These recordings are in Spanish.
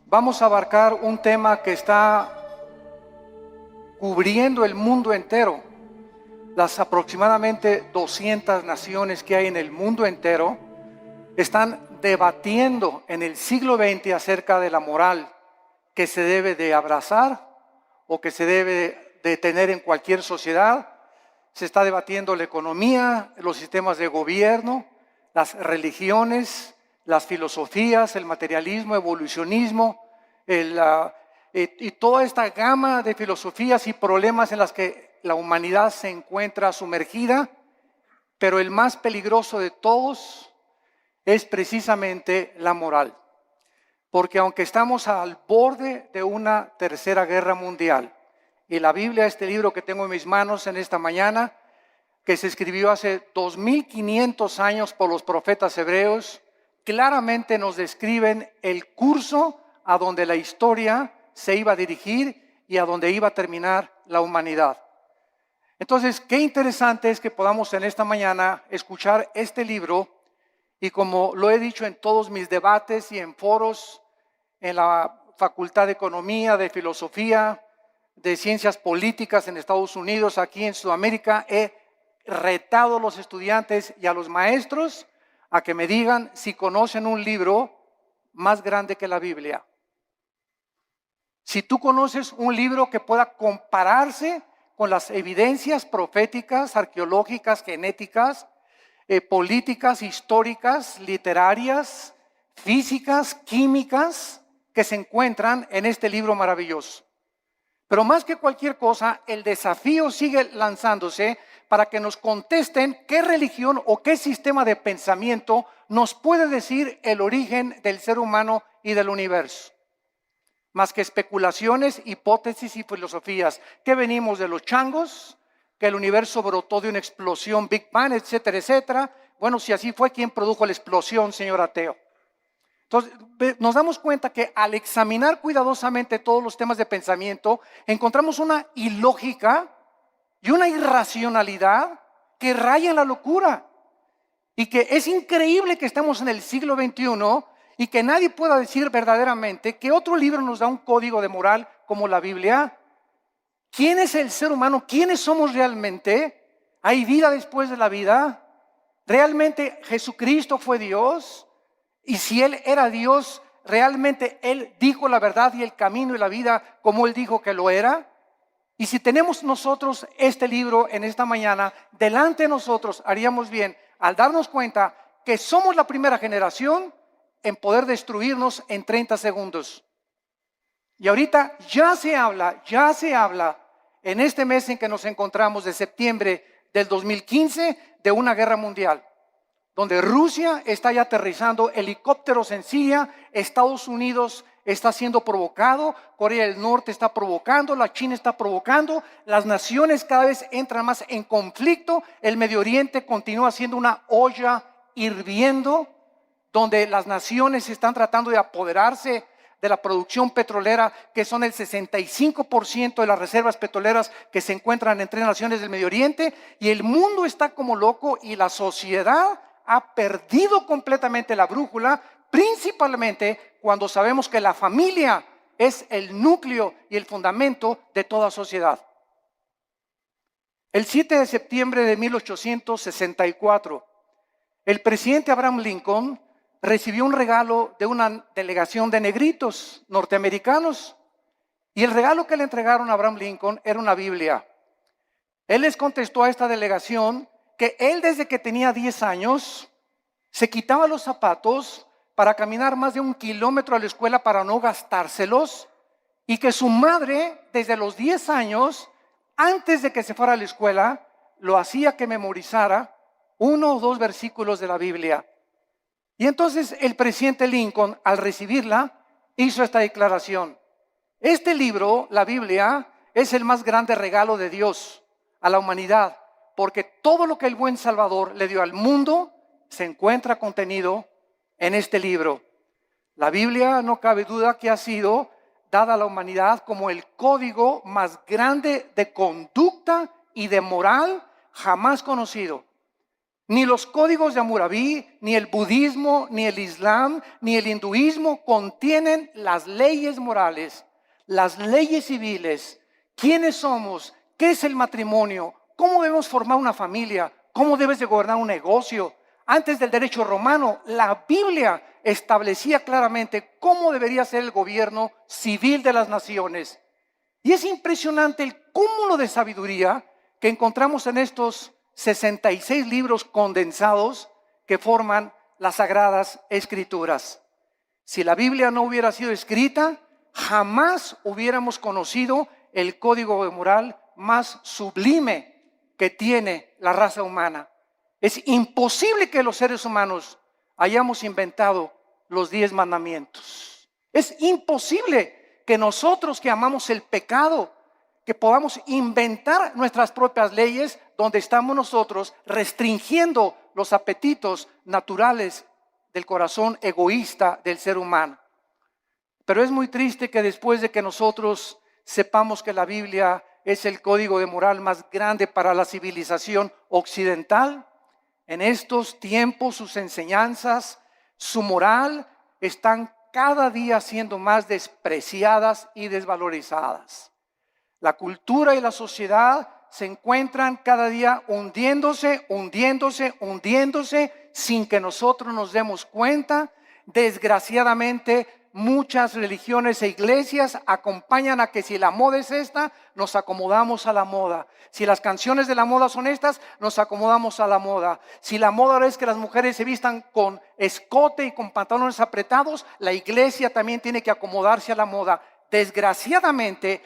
vamos a abarcar un tema que está cubriendo el mundo entero. Las aproximadamente 200 naciones que hay en el mundo entero están debatiendo en el siglo XX acerca de la moral que se debe de abrazar o que se debe de tener en cualquier sociedad. Se está debatiendo la economía, los sistemas de gobierno, las religiones, las filosofías, el materialismo, evolucionismo, y toda esta gama de filosofías y problemas en las que la humanidad se encuentra sumergida. Pero el más peligroso de todos es precisamente la moral. Porque aunque estamos al borde de una tercera guerra mundial, y la Biblia, este libro que tengo en mis manos en esta mañana, que se escribió hace 2500 años por los profetas hebreos, claramente nos describen el curso a donde la historia se iba a dirigir y a donde iba a terminar la humanidad. Entonces, qué interesante es que podamos en esta mañana escuchar este libro, y como lo he dicho en todos mis debates y en foros, en la Facultad de Economía, de Filosofía, de Ciencias Políticas en Estados Unidos, aquí en Sudamérica, he retado a los estudiantes y a los maestros a que me digan si conocen un libro más grande que la Biblia. Si tú conoces un libro que pueda compararse con las evidencias proféticas, arqueológicas, genéticas, políticas, históricas, literarias, físicas, químicas, que se encuentran en este libro maravilloso. Pero más que cualquier cosa, el desafío sigue lanzándose para que nos contesten qué religión o qué sistema de pensamiento nos puede decir el origen del ser humano y del universo. Más que especulaciones, hipótesis y filosofías, que venimos de los changos, que el universo brotó de una explosión, Big Bang, etcétera, etcétera. Bueno, si así fue, ¿quién produjo la explosión, señor ateo? Entonces, nos damos cuenta que al examinar cuidadosamente todos los temas de pensamiento, encontramos una ilógica y una irracionalidad que raya en la locura. Y que es increíble que estemos en el siglo XXI y que nadie pueda decir verdaderamente que otro libro nos da un código de moral como la Biblia. ¿Quién es el ser humano? ¿Quiénes somos realmente? ¿Hay vida después de la vida? ¿Realmente Jesucristo fue Dios? Y si Él era Dios, ¿realmente Él dijo la verdad y el camino y la vida como Él dijo que lo era? Y si tenemos nosotros este libro en esta mañana, delante de nosotros haríamos bien al darnos cuenta que somos la primera generación en poder destruirnos en 30 segundos. Y ahorita ya se habla en este mes en que nos encontramos de septiembre del 2015 de una guerra mundial, donde Rusia está ya aterrizando helicópteros en Siria, Estados Unidos está siendo provocado, Corea del Norte está provocando, la China está provocando, las naciones cada vez entran más en conflicto, el Medio Oriente continúa siendo una olla hirviendo, donde las naciones están tratando de apoderarse de la producción petrolera, que son el 65% de las reservas petroleras que se encuentran en 3 naciones del Medio Oriente, y el mundo está como loco y la sociedad ha perdido completamente la brújula, principalmente cuando sabemos que la familia es el núcleo y el fundamento de toda sociedad. El 7 de septiembre de 1864, el presidente Abraham Lincoln recibió un regalo de una delegación de negritos norteamericanos, y el regalo que le entregaron a Abraham Lincoln era una Biblia. Él les contestó a esta delegación que él desde que tenía 10 años se quitaba los zapatos para caminar más de 1 kilómetro a la escuela para no gastárselos, y que su madre desde los 10 años, antes de que se fuera a la escuela, lo hacía que memorizara 1 o 2 versículos de la Biblia. Y entonces el presidente Lincoln, al recibirla, hizo esta declaración: este libro, la Biblia, es el más grande regalo de Dios a la humanidad, porque todo lo que el buen Salvador le dio al mundo se encuentra contenido en este libro. La Biblia, no cabe duda que ha sido dada a la humanidad como el código más grande de conducta y de moral jamás conocido. Ni los códigos de Hammurabi, ni el budismo, ni el islam, ni el hinduismo contienen las leyes morales, las leyes civiles. ¿Quiénes somos? ¿Qué es el matrimonio? ¿Cómo debemos formar una familia? ¿Cómo debes de gobernar un negocio? Antes del derecho romano, la Biblia establecía claramente cómo debería ser el gobierno civil de las naciones. Y es impresionante el cúmulo de sabiduría que encontramos en estos 66 libros condensados que forman las Sagradas Escrituras. Si la Biblia no hubiera sido escrita, jamás hubiéramos conocido el código de moral más sublime que tiene la raza humana. Es imposible que los seres humanos hayamos inventado los 10 mandamientos. Es imposible que nosotros que amamos el pecado, que podamos inventar nuestras propias leyes donde estamos nosotros restringiendo los apetitos naturales del corazón egoísta del ser humano. Pero es muy triste que después de que nosotros sepamos que la Biblia es el código de moral más grande para la civilización occidental, en estos tiempos sus enseñanzas, su moral, están cada día siendo más despreciadas y desvalorizadas. La cultura y la sociedad se encuentran cada día hundiéndose sin que nosotros nos demos cuenta. Desgraciadamente, muchas religiones e iglesias acompañan a que si la moda es esta, nos acomodamos a la moda. Si las canciones de la moda son estas, nos acomodamos a la moda. Si la moda es que las mujeres se vistan con escote y con pantalones apretados, la iglesia también tiene que acomodarse a la moda. Desgraciadamente,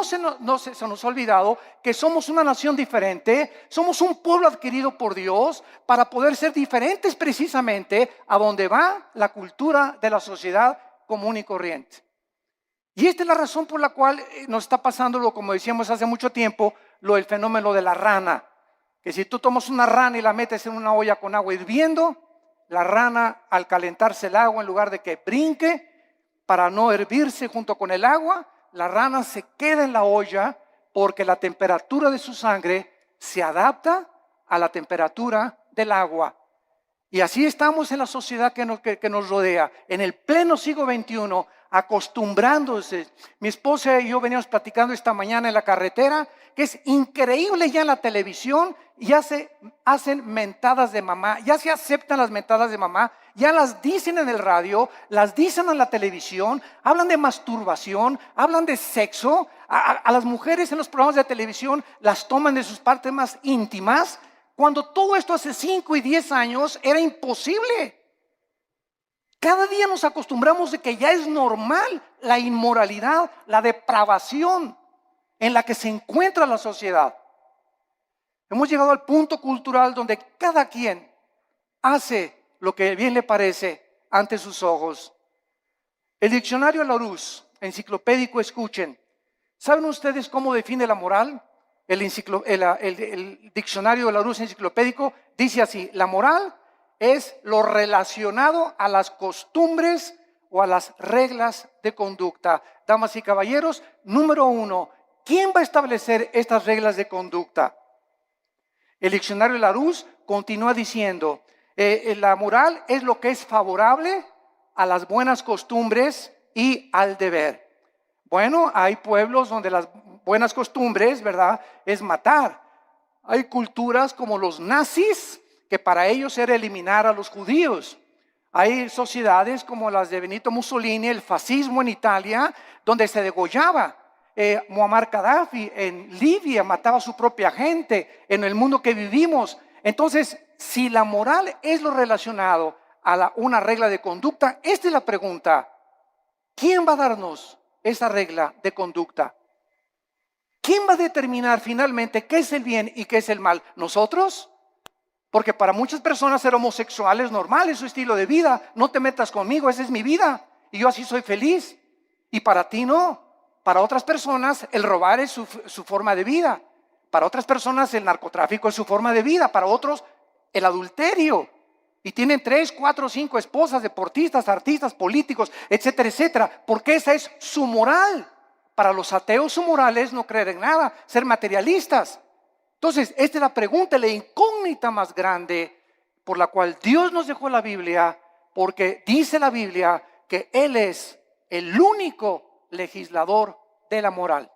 se nos ha olvidado que somos una nación diferente, somos un pueblo adquirido por Dios para poder ser diferentes precisamente a donde va la cultura de la sociedad común y corriente. Y esta es la razón por la cual nos está pasando, como decíamos hace mucho tiempo, el fenómeno de la rana. Que si tú tomas una rana y la metes en una olla con agua hirviendo, la rana al calentarse el agua, en lugar de que brinque para no hervirse junto con el agua, la rana se queda en la olla porque la temperatura de su sangre se adapta a la temperatura del agua. Y así estamos en la sociedad que nos rodea, en el pleno siglo XXI, acostumbrándose. Mi esposa y yo veníamos platicando esta mañana en la carretera, que es increíble ya en la televisión, ya se hacen mentadas de mamá, ya se aceptan las mentadas de mamá, ya las dicen en el radio, las dicen en la televisión, hablan de masturbación, hablan de sexo, a las mujeres en los programas de televisión las toman de sus partes más íntimas, cuando todo esto hace 5 y 10 años era imposible. Cada día nos acostumbramos de que ya es normal la inmoralidad, la depravación en la que se encuentra la sociedad. Hemos llegado al punto cultural donde cada quien hace lo que bien le parece ante sus ojos. El diccionario Larousse, enciclopédico, escuchen. ¿Saben ustedes cómo define la moral? El diccionario de Larousse enciclopédico dice así: la moral es lo relacionado a las costumbres o a las reglas de conducta. Damas y caballeros, número 1, ¿quién va a establecer estas reglas de conducta? El diccionario de Larousse continúa diciendo, la moral es lo que es favorable a las buenas costumbres y al deber. Bueno, hay pueblos donde las buenas costumbres, ¿verdad?, es matar. Hay culturas como los nazis, que para ellos era eliminar a los judíos. Hay sociedades como las de Benito Mussolini, el fascismo en Italia, donde se degollaba. Muammar Gaddafi en Libia mataba a su propia gente, en el mundo que vivimos. Entonces, si la moral es lo relacionado a una regla de conducta, esta es la pregunta: ¿quién va a darnos esa regla de conducta? ¿Quién va a determinar finalmente qué es el bien y qué es el mal? ¿Nosotros? Porque para muchas personas ser homosexual es normal, es su estilo de vida. No te metas conmigo, esa es mi vida y yo así soy feliz. Y para ti no. Para otras personas el robar es su forma de vida. Para otras personas el narcotráfico es su forma de vida. Para otros el adulterio. Y tienen 3, 4, 5 esposas, deportistas, artistas, políticos, etcétera, etcétera. Porque esa es su moral. Para los ateos su moral es no creer en nada, ser materialistas. Entonces, esta es la pregunta, la incógnita más grande por la cual Dios nos dejó la Biblia, porque dice la Biblia que Él es el único legislador de la moral.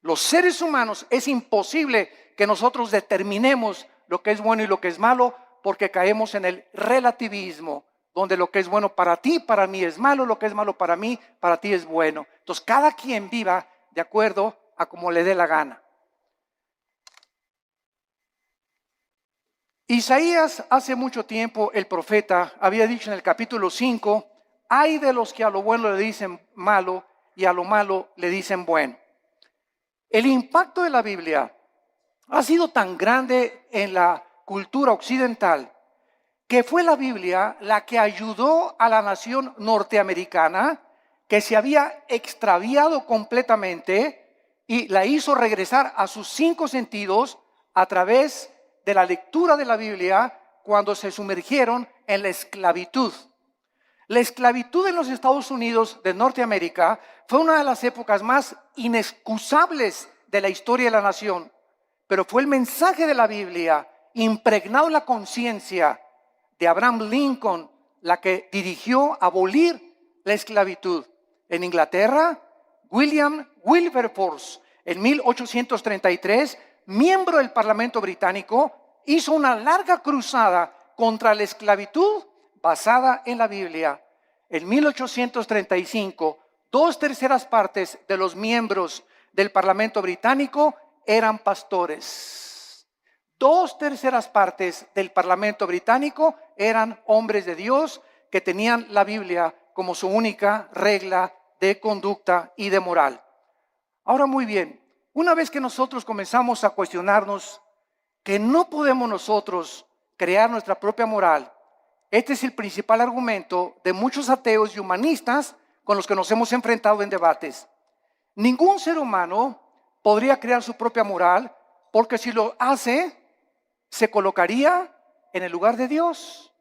Los seres humanos es imposible que nosotros determinemos lo que es bueno y lo que es malo, porque caemos en el relativismo, donde lo que es bueno para ti, para mí es malo, lo que es malo para mí, para ti es bueno. Entonces, cada quien viva de acuerdo a como le dé la gana. Isaías, hace mucho tiempo, el profeta, había dicho en el capítulo 5, hay de los que a lo bueno le dicen malo y a lo malo le dicen bueno. El impacto de la Biblia ha sido tan grande en la cultura occidental que fue la Biblia la que ayudó a la nación norteamericana, que se había extraviado completamente, y la hizo regresar a sus 5 sentidos a través de la lectura de la Biblia cuando se sumergieron en la esclavitud. La esclavitud en los Estados Unidos de Norteamérica fue una de las épocas más inexcusables de la historia de la nación, pero fue el mensaje de la Biblia impregnado en la conciencia de Abraham Lincoln la que dirigió abolir la esclavitud. En Inglaterra, William Wilberforce, en 1833, miembro del Parlamento británico, hizo una larga cruzada contra la esclavitud basada en la Biblia. En 1835, 2/3 partes de los miembros del Parlamento británico eran pastores. 2/3 partes del Parlamento británico eran hombres de Dios que tenían la Biblia como su única regla de conducta y de moral. Ahora, muy bien, una vez que nosotros comenzamos a cuestionarnos que no podemos nosotros crear nuestra propia moral, este es el principal argumento de muchos ateos y humanistas con los que nos hemos enfrentado en debates. Ningún ser humano podría crear su propia moral, porque si lo hace, se colocaría en el lugar de Dios.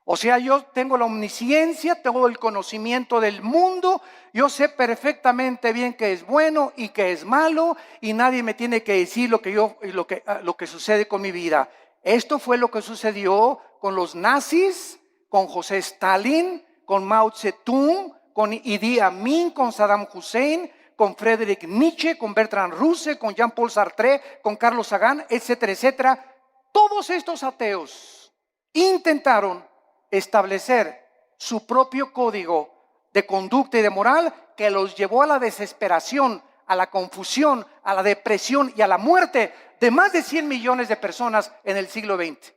O sea, yo tengo la omnisciencia, tengo el conocimiento del mundo, yo sé perfectamente bien qué es bueno y qué es malo, y nadie me tiene que decir lo que sucede con mi vida. Esto fue lo que sucedió con los nazis, con José Stalin, con Mao Zedong, con Idi Amin, con Saddam Hussein, con Friedrich Nietzsche, con Bertrand Russell, con Jean-Paul Sartre, con Carlos Sagan, etcétera, etcétera. Todos estos ateos intentaron establecer su propio código de conducta y de moral que los llevó a la desesperación, a la confusión, a la depresión y a la muerte de más de 100 millones de personas en el siglo XX.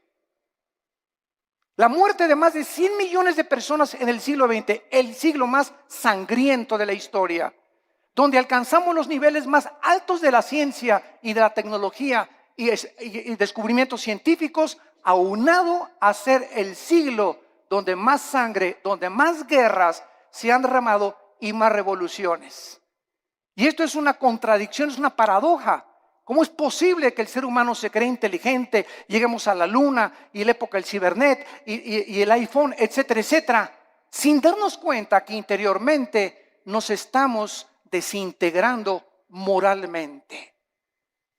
La muerte de más de 100 millones de personas en el siglo XX, el siglo más sangriento de la historia, donde alcanzamos los niveles más altos de la ciencia y de la tecnología y descubrimientos científicos, aunado a ser el siglo donde más sangre, donde más guerras se han derramado y más revoluciones. Y esto es una contradicción, es una paradoja. ¿Cómo es posible que el ser humano se cree inteligente, lleguemos a la luna y la época del cibernet y el iPhone, etcétera, etcétera, sin darnos cuenta que interiormente nos estamos desintegrando moralmente?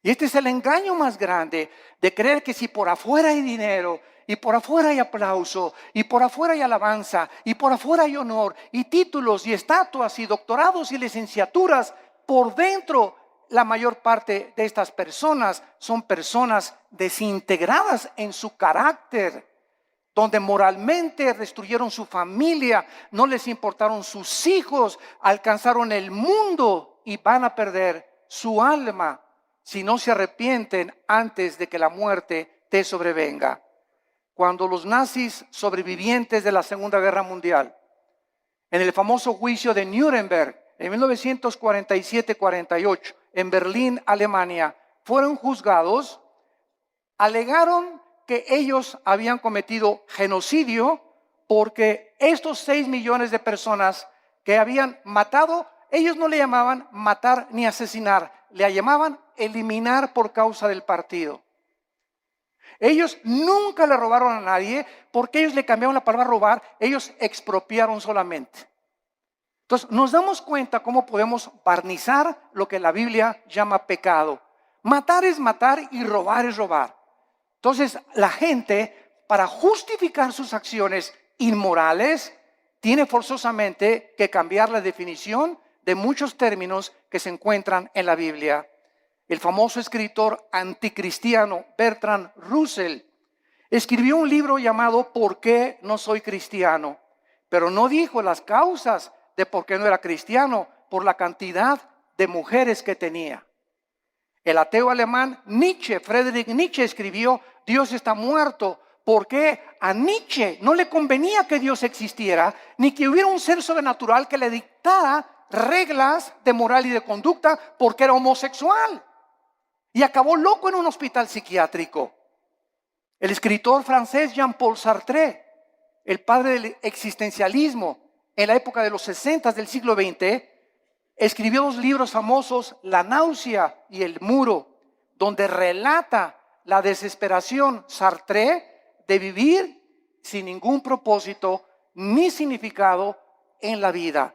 Y este es el engaño más grande, de creer que si por afuera hay dinero, y por afuera hay aplauso, y por afuera hay alabanza, y por afuera hay honor, y títulos, y estatuas, y doctorados, y licenciaturas, por dentro la mayor parte de estas personas son personas desintegradas en su carácter, donde moralmente destruyeron su familia, no les importaron sus hijos, alcanzaron el mundo y van a perder su alma si no se arrepienten antes de que la muerte te sobrevenga. Cuando los nazis sobrevivientes de la Segunda Guerra Mundial, en el famoso juicio de Nuremberg, en 1947-48, en Berlín, Alemania, fueron juzgados, alegaron que ellos habían cometido genocidio porque estos 6 millones de personas que habían matado, ellos no le llamaban matar ni asesinar, le llamaban eliminar por causa del partido. Ellos nunca le robaron a nadie porque ellos le cambiaron la palabra robar, ellos expropiaron solamente. Entonces nos damos cuenta cómo podemos barnizar lo que la Biblia llama pecado. Matar es matar y robar es robar. Entonces, la gente, para justificar sus acciones inmorales, tiene forzosamente que cambiar la definición de muchos términos que se encuentran en la Biblia. El famoso escritor anticristiano Bertrand Russell escribió un libro llamado ¿Por qué no soy cristiano? Pero no dijo las causas de por qué no era cristiano, por la cantidad de mujeres que tenía. El ateo alemán Nietzsche, Friedrich Nietzsche, escribió Dios está muerto, porque a Nietzsche no le convenía que Dios existiera, ni que hubiera un ser sobrenatural que le dictara reglas de moral y de conducta, porque era homosexual. Y acabó loco en un hospital psiquiátrico. El escritor francés Jean-Paul Sartre, el padre del existencialismo en la época de los 60 del siglo XX, escribió 2 libros famosos, La náusea y El muro, donde relata la desesperación Sartre de vivir sin ningún propósito ni significado en la vida.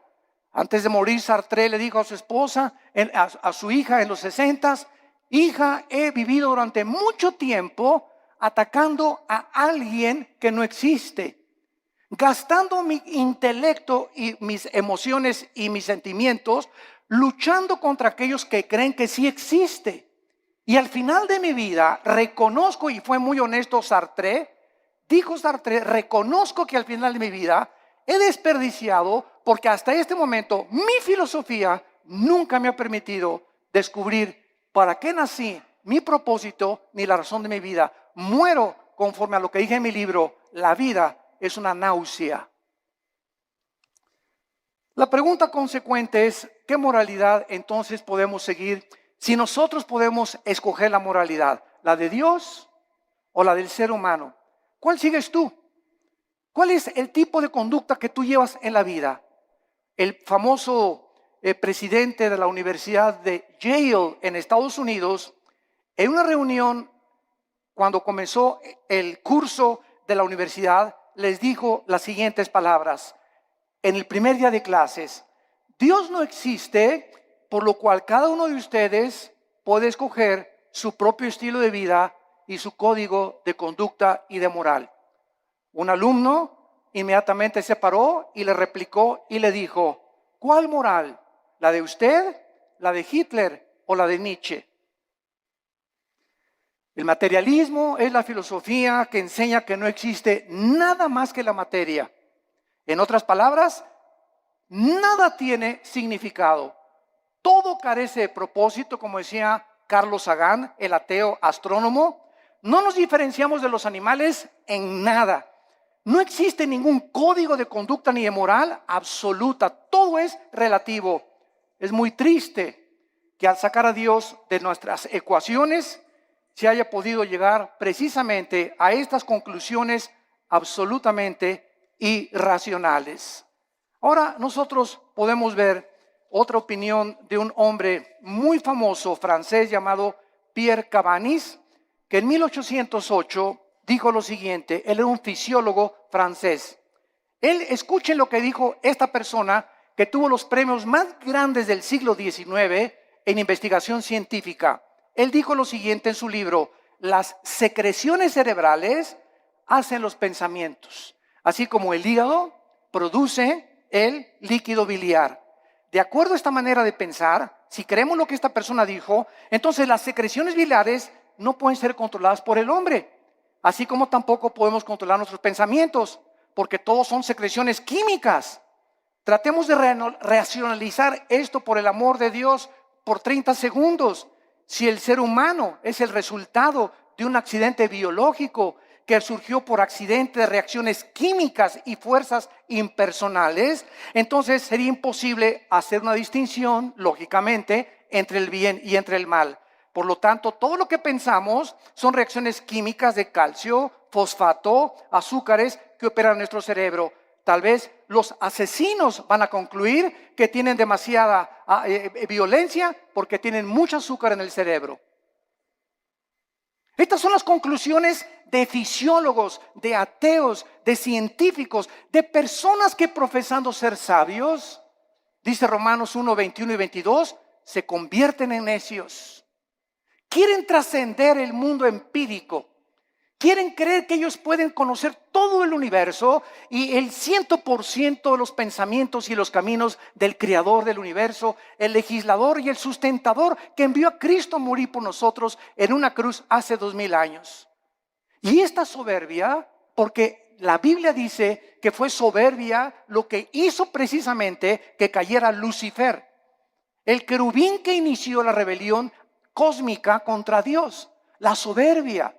Antes de morir, Sartre le dijo a su esposa, a su hija en los 60, hija, he vivido durante mucho tiempo atacando a alguien que no existe, gastando mi intelecto y mis emociones y mis sentimientos, luchando contra aquellos que creen que sí existe. Y al final de mi vida reconozco, y fue muy honesto Sartre, dijo Sartre, reconozco que al final de mi vida he desperdiciado, porque hasta este momento mi filosofía nunca me ha permitido descubrir para qué nací, mi propósito, ni la razón de mi vida. Muero conforme a lo que dije en mi libro, la vida es una náusea. La pregunta consecuente es, ¿qué moralidad entonces podemos seguir si nosotros podemos escoger la moralidad? ¿La de Dios o la del ser humano? ¿Cuál sigues tú? ¿Cuál es el tipo de conducta que tú llevas en la vida? El famoso presidente de la Universidad de Yale en Estados Unidos, en una reunión cuando comenzó el curso de la universidad, les dijo las siguientes palabras. En el primer día de clases, Dios no existe, por lo cual cada uno de ustedes puede escoger su propio estilo de vida y su código de conducta y de moral. Un alumno inmediatamente se paró y le replicó y le dijo, ¿cuál moral? ¿La de usted, la de Hitler o la de Nietzsche? El materialismo es la filosofía que enseña que no existe nada más que la materia. En otras palabras, nada tiene significado. Todo carece de propósito, como decía Carlos Sagan, el ateo astrónomo. No nos diferenciamos de los animales en nada. No existe ningún código de conducta ni de moral absoluta. Todo es relativo. Es muy triste que al sacar a Dios de nuestras ecuaciones se haya podido llegar precisamente a estas conclusiones absolutamente irracionales. Ahora nosotros podemos ver otra opinión de un hombre muy famoso francés llamado Pierre Cabanis, que en 1808 dijo lo siguiente. Él era un fisiólogo francés. Escuchen lo que dijo esta persona que tuvo los premios más grandes del siglo XIX en investigación científica. Él dijo lo siguiente en su libro: las secreciones cerebrales hacen los pensamientos, así como el hígado produce el líquido biliar. De acuerdo a esta manera de pensar, si creemos lo que esta persona dijo, entonces las secreciones biliares no pueden ser controladas por el hombre, así como tampoco podemos controlar nuestros pensamientos, porque todos son secreciones químicas. Tratemos de racionalizar esto, por el amor de Dios, por 30 segundos. Si el ser humano es el resultado de un accidente biológico que surgió por accidente de reacciones químicas y fuerzas impersonales, entonces sería imposible hacer una distinción, lógicamente, entre el bien y entre el mal. Por lo tanto, todo lo que pensamos son reacciones químicas de calcio, fosfato, azúcares que operan en nuestro cerebro. Tal vez los asesinos van a concluir que tienen demasiada violencia porque tienen mucho azúcar en el cerebro. Estas son las conclusiones de fisiólogos, de ateos, de científicos, de personas que profesando ser sabios, dice Romanos 1, 21 y 22, se convierten en necios. quieren trascender el mundo empírico. Quieren creer que ellos pueden conocer todo el universo y el 100% de los pensamientos y los caminos del creador del universo, el legislador y el sustentador que envió a Cristo a morir por nosotros en una cruz hace 2000 años. Y esta soberbia, porque la Biblia dice que fue soberbia lo que hizo precisamente que cayera Lucifer, el querubín que inició la rebelión cósmica contra Dios, la soberbia.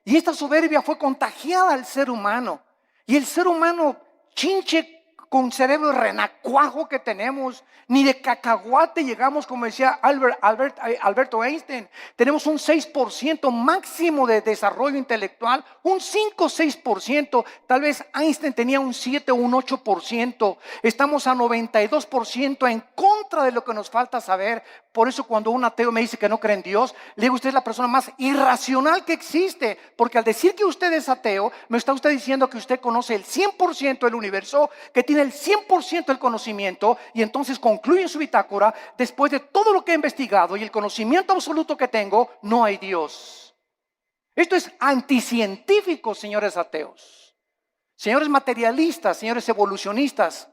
Y esta soberbia fue contagiada al ser humano. Y el ser humano, chinche con cerebro renacuajo que tenemos, ni de cacahuate llegamos, como decía Alberto Einstein. Tenemos un 6% máximo de desarrollo intelectual, un 5 o 6%. Tal vez Einstein tenía un 7 o un 8%. Estamos a 92% en contra de lo que nos falta saber. Por eso cuando un ateo me dice que no cree en Dios, le digo, usted es la persona más irracional que existe. Porque al decir que usted es ateo, me está usted diciendo que usted conoce el 100% del universo, que tiene el 100% del conocimiento, y entonces concluye en su bitácora: después de todo lo que he investigado y el conocimiento absoluto que tengo, no hay Dios. Esto es anticientífico, señores ateos, señores materialistas, señores evolucionistas,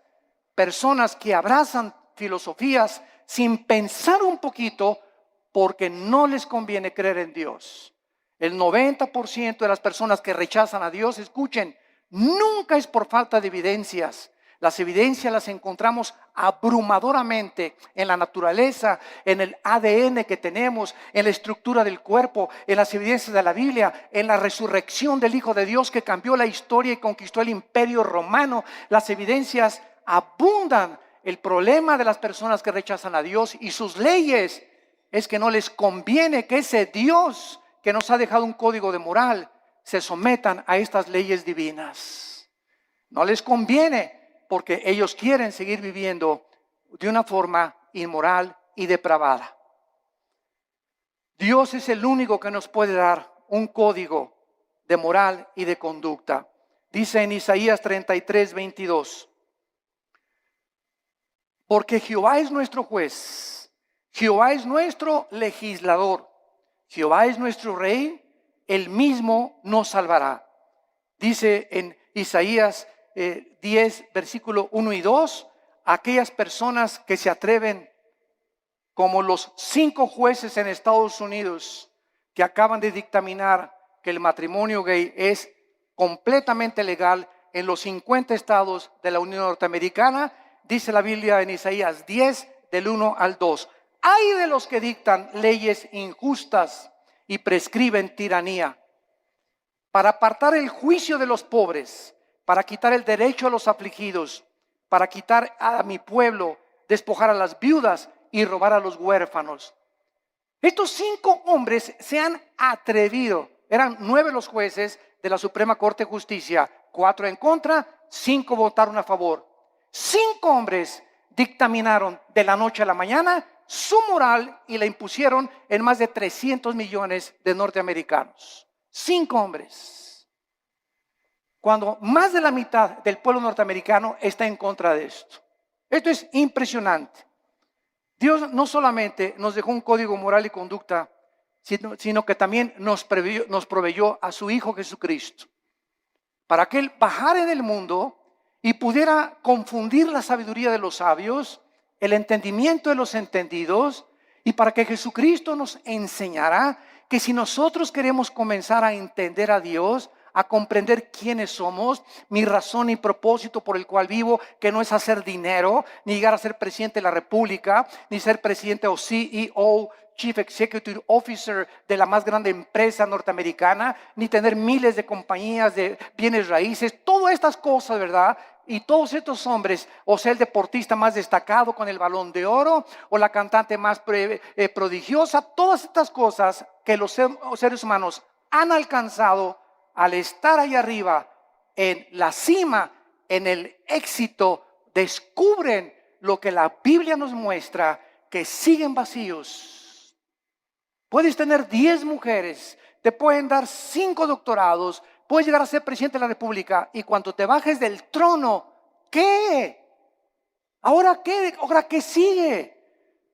personas que abrazan filosofías sin pensar un poquito porque no les conviene creer en Dios. El 90% de las personas que rechazan a Dios, escuchen, nunca es por falta de evidencias. Las evidencias las encontramos abrumadoramente en la naturaleza, en el ADN que tenemos, en la estructura del cuerpo, en las evidencias de la Biblia, en la resurrección del Hijo de Dios que cambió la historia y conquistó el imperio romano. Las evidencias abundan. El problema de las personas que rechazan a Dios y sus leyes es que no les conviene que ese Dios que nos ha dejado un código de moral se sometan a estas leyes divinas. No les conviene porque ellos quieren seguir viviendo de una forma inmoral y depravada. Dios es el único que nos puede dar un código de moral y de conducta. Dice en Isaías 33:22. Porque Jehová es nuestro juez, Jehová es nuestro legislador, Jehová es nuestro rey, él mismo nos salvará. Dice en Isaías 10, versículo 1 y 2, aquellas personas que se atreven, como los 5 jueces en Estados Unidos que acaban de dictaminar que el matrimonio gay es completamente legal en los 50 estados de la Unión Norteamericana. Dice la Biblia en Isaías 10, del 1 al 2. Ay de los que dictan leyes injustas y prescriben tiranía, para apartar el juicio de los pobres, para quitar el derecho a los afligidos, para quitar a mi pueblo, despojar a las viudas y robar a los huérfanos. Estos 5 hombres se han atrevido. Eran 9 los jueces de la Suprema Corte de Justicia, 4 en contra, 5 votaron a favor. 5 hombres dictaminaron de la noche a la mañana su moral y la impusieron en más de 300 millones de norteamericanos. 5 hombres. Cuando más de la mitad del pueblo norteamericano está en contra de esto. Esto es impresionante. Dios no solamente nos dejó un código moral y conducta, sino que también nos proveyó a su Hijo Jesucristo, para que Él bajara en el mundo y pudiera confundir la sabiduría de los sabios, el entendimiento de los entendidos, y para que Jesucristo nos enseñara que si nosotros queremos comenzar a entender a Dios, a comprender quiénes somos, mi razón y propósito por el cual vivo, que no es hacer dinero, ni llegar a ser presidente de la República, ni ser presidente o CEO, Chief Executive Officer de la más grande empresa norteamericana, ni tener miles de compañías de bienes raíces, todas estas cosas, ¿verdad? Y todos estos hombres, o sea, el deportista más destacado con el Balón de Oro, o la cantante más prodigiosa, todas estas cosas que los seres humanos han alcanzado al estar ahí arriba, en la cima, en el éxito, descubren lo que la Biblia nos muestra, que siguen vacíos. Puedes tener 10 mujeres, te pueden dar 5 doctorados, puedes llegar a ser presidente de la República, y cuando te bajes del trono, ¿qué? ¿Ahora qué? ¿Ahora qué sigue?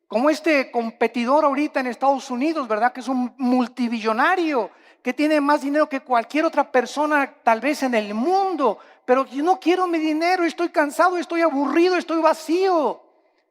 Como este competidor ahorita en Estados Unidos, ¿verdad? Que es un multibillonario, que tiene más dinero que cualquier otra persona tal vez en el mundo. Pero yo no quiero mi dinero, estoy cansado, estoy aburrido, estoy vacío.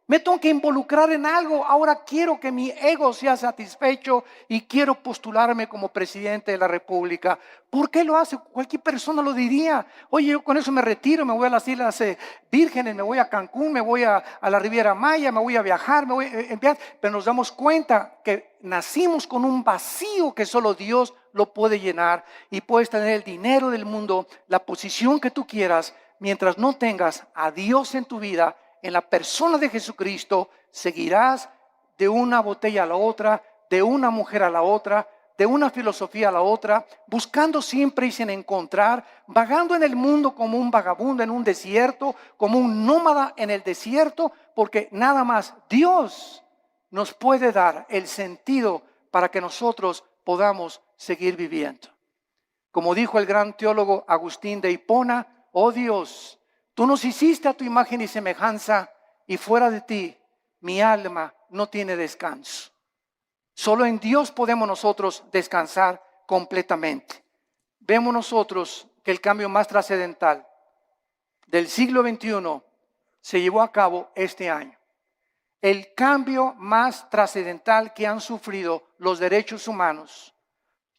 Me tengo que involucrar en algo. Ahora quiero que mi ego sea satisfecho y quiero postularme como presidente de la República. ¿Por qué lo hace? Cualquier persona lo diría. Oye, yo con eso me retiro, me voy a las Islas Vírgenes, me voy a Cancún, me voy a la Riviera Maya, me voy a viajar, me voy a enviar. Pero nos damos cuenta que nacimos con un vacío que solo Dios lo puede llenar. Y puedes tener el dinero del mundo, la posición que tú quieras, mientras no tengas a Dios en tu vida. En la persona de Jesucristo seguirás de una botella a la otra, de una mujer a la otra, de una filosofía a la otra, buscando siempre y sin encontrar, vagando en el mundo como un vagabundo en un desierto, como un nómada en el desierto, porque nada más Dios nos puede dar el sentido para que nosotros podamos seguir viviendo. Como dijo el gran teólogo Agustín de Hipona, oh Dios, tú nos hiciste a tu imagen y semejanza, y fuera de ti, mi alma no tiene descanso. Solo en Dios podemos nosotros descansar completamente. Vemos nosotros que el cambio más trascendental del siglo XXI se llevó a cabo este año. El cambio más trascendental que han sufrido los derechos humanos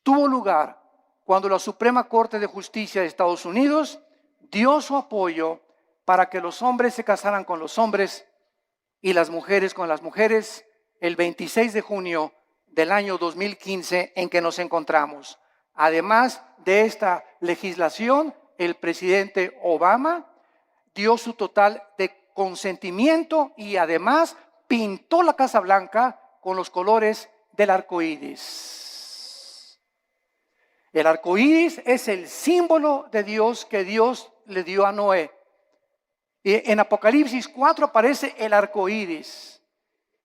tuvo lugar cuando la Suprema Corte de Justicia de Estados Unidos dio su apoyo para que los hombres se casaran con los hombres y las mujeres con las mujeres el 26 de junio del año 2015 en que nos encontramos. Además de esta legislación, el presidente Obama dio su total de consentimiento y además pintó la Casa Blanca con los colores del arco iris. El arco iris es el símbolo de Dios que Dios le dio a Noé. Y en Apocalipsis 4 aparece el arco iris.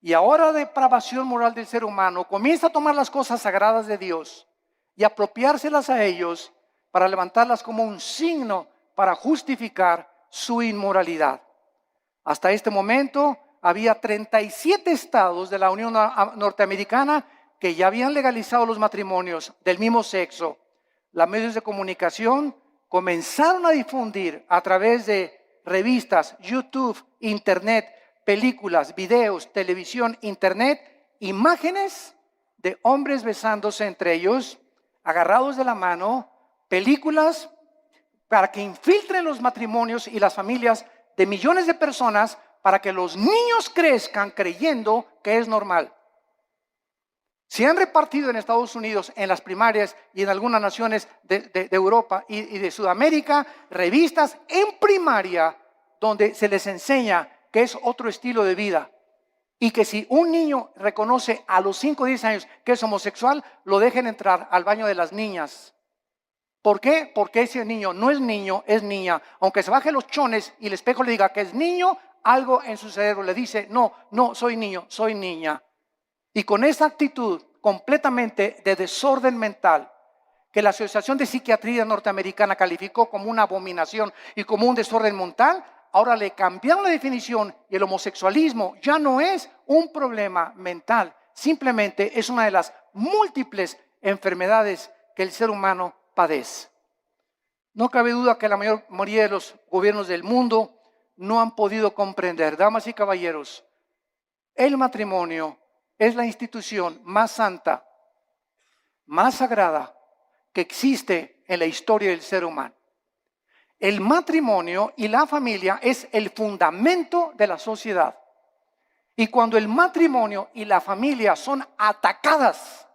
Y ahora la depravación moral del ser humano comienza a tomar las cosas sagradas de Dios y apropiárselas a ellos para levantarlas como un signo para justificar su inmoralidad. Hasta este momento había 37 estados de la Unión Norteamericana que ya habían legalizado los matrimonios del mismo sexo. Los medios de comunicación comenzaron a difundir a través de revistas, YouTube, internet, películas, videos, televisión, internet, imágenes de hombres besándose entre ellos, agarrados de la mano, películas para que infiltren los matrimonios y las familias de millones de personas para que los niños crezcan creyendo que es normal. Se han repartido en Estados Unidos, en las primarias y en algunas naciones de Europa y de Sudamérica, revistas en primaria donde se les enseña que es otro estilo de vida y que si un niño reconoce a los 5 o 10 años que es homosexual, lo dejen entrar al baño de las niñas. ¿Por qué? Porque ese niño no es niño, es niña. Aunque se baje los chones y el espejo le diga que es niño, algo en su cerebro le dice, no, soy niño, soy niña. Y con esa actitud completamente de desorden mental, que la Asociación de Psiquiatría Norteamericana calificó como una abominación y como un desorden mental, ahora le cambiaron la definición y el homosexualismo ya no es un problema mental, simplemente es una de las múltiples enfermedades que el ser humano padece. No cabe duda que la mayoría de los gobiernos del mundo no han podido comprender, damas y caballeros, el matrimonio es la institución más santa, más sagrada que existe en la historia del ser humano. El matrimonio y la familia es el fundamento de la sociedad. Y cuando el matrimonio y la familia son atacadas,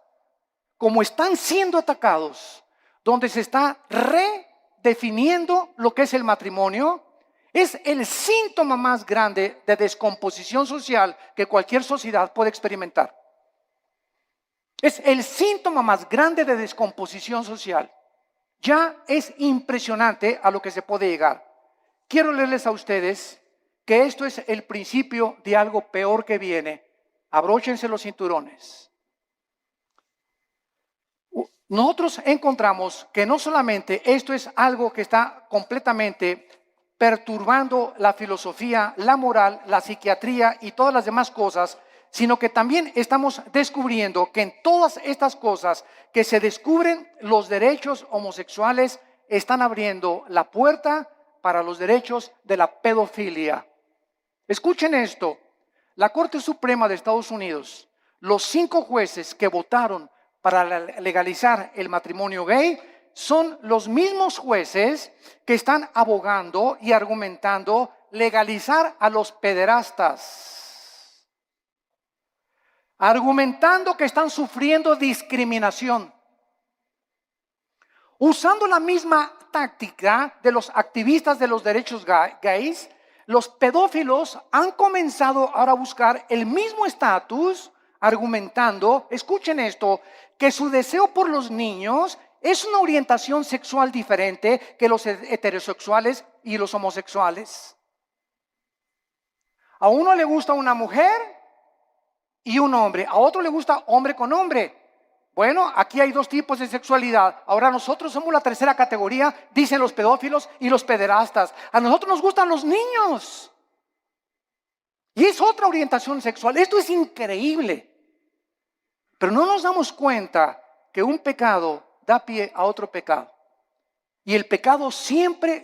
como están siendo atacados, donde se está redefiniendo lo que es el matrimonio, es el síntoma más grande de descomposición social que cualquier sociedad puede experimentar. Es el síntoma más grande de descomposición social. Ya es impresionante a lo que se puede llegar. Quiero leerles a ustedes que esto es el principio de algo peor que viene. Abróchense los cinturones. Nosotros encontramos que no solamente esto es algo que está completamente perturbando la filosofía, la moral, la psiquiatría y todas las demás cosas, sino que también estamos descubriendo que en todas estas cosas que se descubren, los derechos homosexuales están abriendo la puerta para los derechos de la pedofilia. Escuchen esto, la Corte Suprema de Estados Unidos, los 5 jueces que votaron para legalizar el matrimonio gay, son los mismos jueces que están abogando y argumentando legalizar a los pederastas, argumentando que están sufriendo discriminación, usando la misma táctica de los activistas de los derechos gays. Los pedófilos han comenzado ahora a buscar el mismo estatus, argumentando, escuchen esto, que su deseo por los niños es una orientación sexual diferente que los heterosexuales y los homosexuales. A uno le gusta una mujer y un hombre, a otro le gusta hombre con hombre. Bueno, aquí hay 2 tipos de sexualidad. Ahora nosotros somos la tercera categoría, dicen los pedófilos y los pederastas. A nosotros nos gustan los niños. Y es otra orientación sexual. Esto es increíble. Pero no nos damos cuenta que un pecado da pie a otro pecado. Y el pecado siempre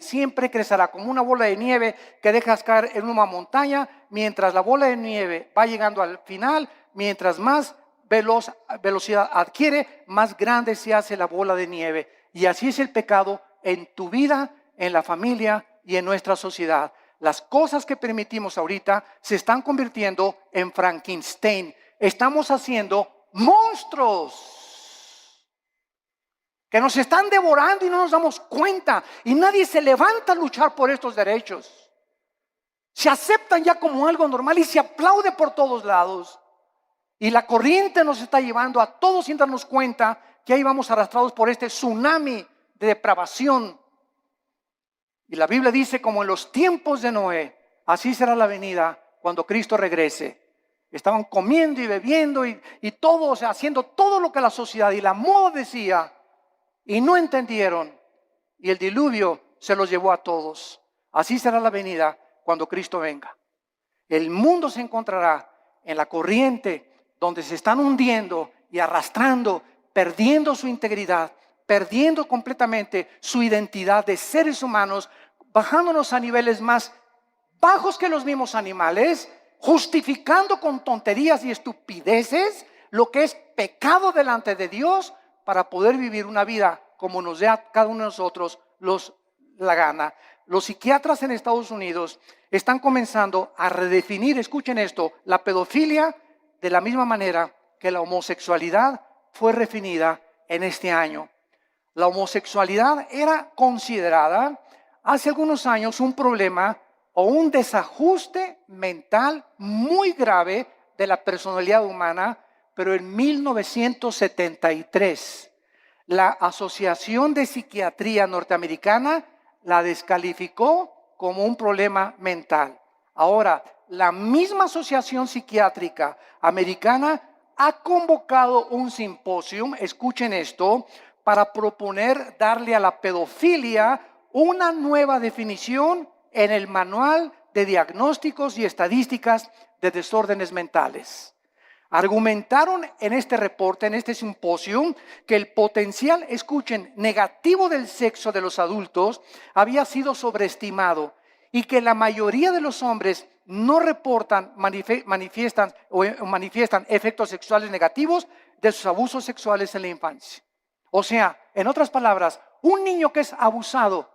crecerá como una bola de nieve que dejas caer en una montaña, mientras la bola de nieve va llegando al final, mientras más velocidad adquiere, más grande se hace la bola de nieve. Y así es el pecado en tu vida, en la familia y en nuestra sociedad. Las cosas que permitimos ahorita se están convirtiendo en Frankenstein. Estamos haciendo monstruos que nos están devorando y no nos damos cuenta. Y nadie se levanta a luchar por estos derechos. Se aceptan ya como algo normal y se aplaude por todos lados. Y la corriente nos está llevando a todos sin darnos cuenta que ahí vamos arrastrados por este tsunami de depravación. Y la Biblia dice, como en los tiempos de Noé, así será la venida cuando Cristo regrese. Estaban comiendo y bebiendo y todo, o sea, haciendo todo lo que la sociedad y la moda decía. Y no entendieron. Y el diluvio se los llevó a todos. Así será la venida cuando Cristo venga. El mundo se encontrará en la corriente donde se están hundiendo y arrastrando, perdiendo su integridad, perdiendo completamente su identidad de seres humanos, bajándonos a niveles más bajos que los mismos animales, justificando con tonterías y estupideces lo que es pecado delante de Dios para poder vivir una vida como nos dé a cada uno de nosotros la gana. Los psiquiatras en Estados Unidos están comenzando a redefinir, escuchen esto, la pedofilia de la misma manera que la homosexualidad fue redefinida en este año. La homosexualidad era considerada hace algunos años un problema o un desajuste mental muy grave de la personalidad humana, pero en 1973 la Asociación de Psiquiatría Norteamericana la descalificó como un problema mental. Ahora, la misma Asociación Psiquiátrica Americana ha convocado un simposio, escuchen esto, para proponer darle a la pedofilia una nueva definición en el Manual de Diagnósticos y Estadísticas de Desórdenes Mentales. Argumentaron en este reporte, en este simposio, que el potencial, escuchen, negativo del sexo de los adultos había sido sobreestimado y que la mayoría de los hombres no reportan, manifiestan efectos sexuales negativos de sus abusos sexuales en la infancia. O sea, en otras palabras, un niño que es abusado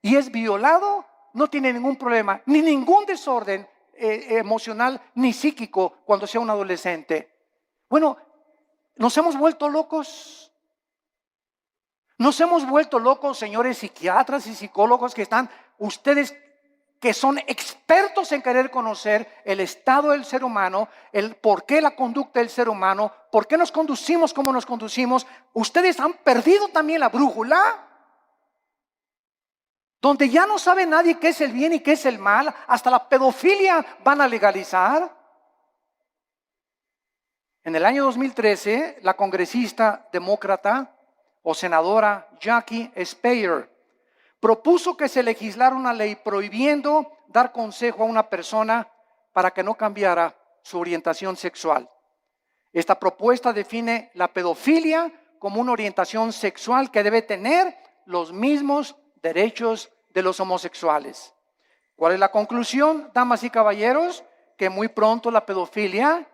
y es violado no tiene ningún problema, ni ningún desorden emocional ni psíquico cuando sea un adolescente. Bueno, nos hemos vuelto locos. Nos hemos vuelto locos, señores psiquiatras y psicólogos que están, ustedes que son expertos en querer conocer el estado del ser humano, el por qué la conducta del ser humano, por qué nos conducimos como nos conducimos. Ustedes han perdido también la brújula, donde ya no sabe nadie qué es el bien y qué es el mal, hasta la pedofilia van a legalizar. En el año 2013, la congresista demócrata o senadora Jackie Speier propuso que se legislara una ley prohibiendo dar consejo a una persona para que no cambiara su orientación sexual. Esta propuesta define la pedofilia como una orientación sexual que debe tener los mismos derechos de los homosexuales. ¿Cuál es la conclusión, damas y caballeros? Que muy pronto la pedofilia,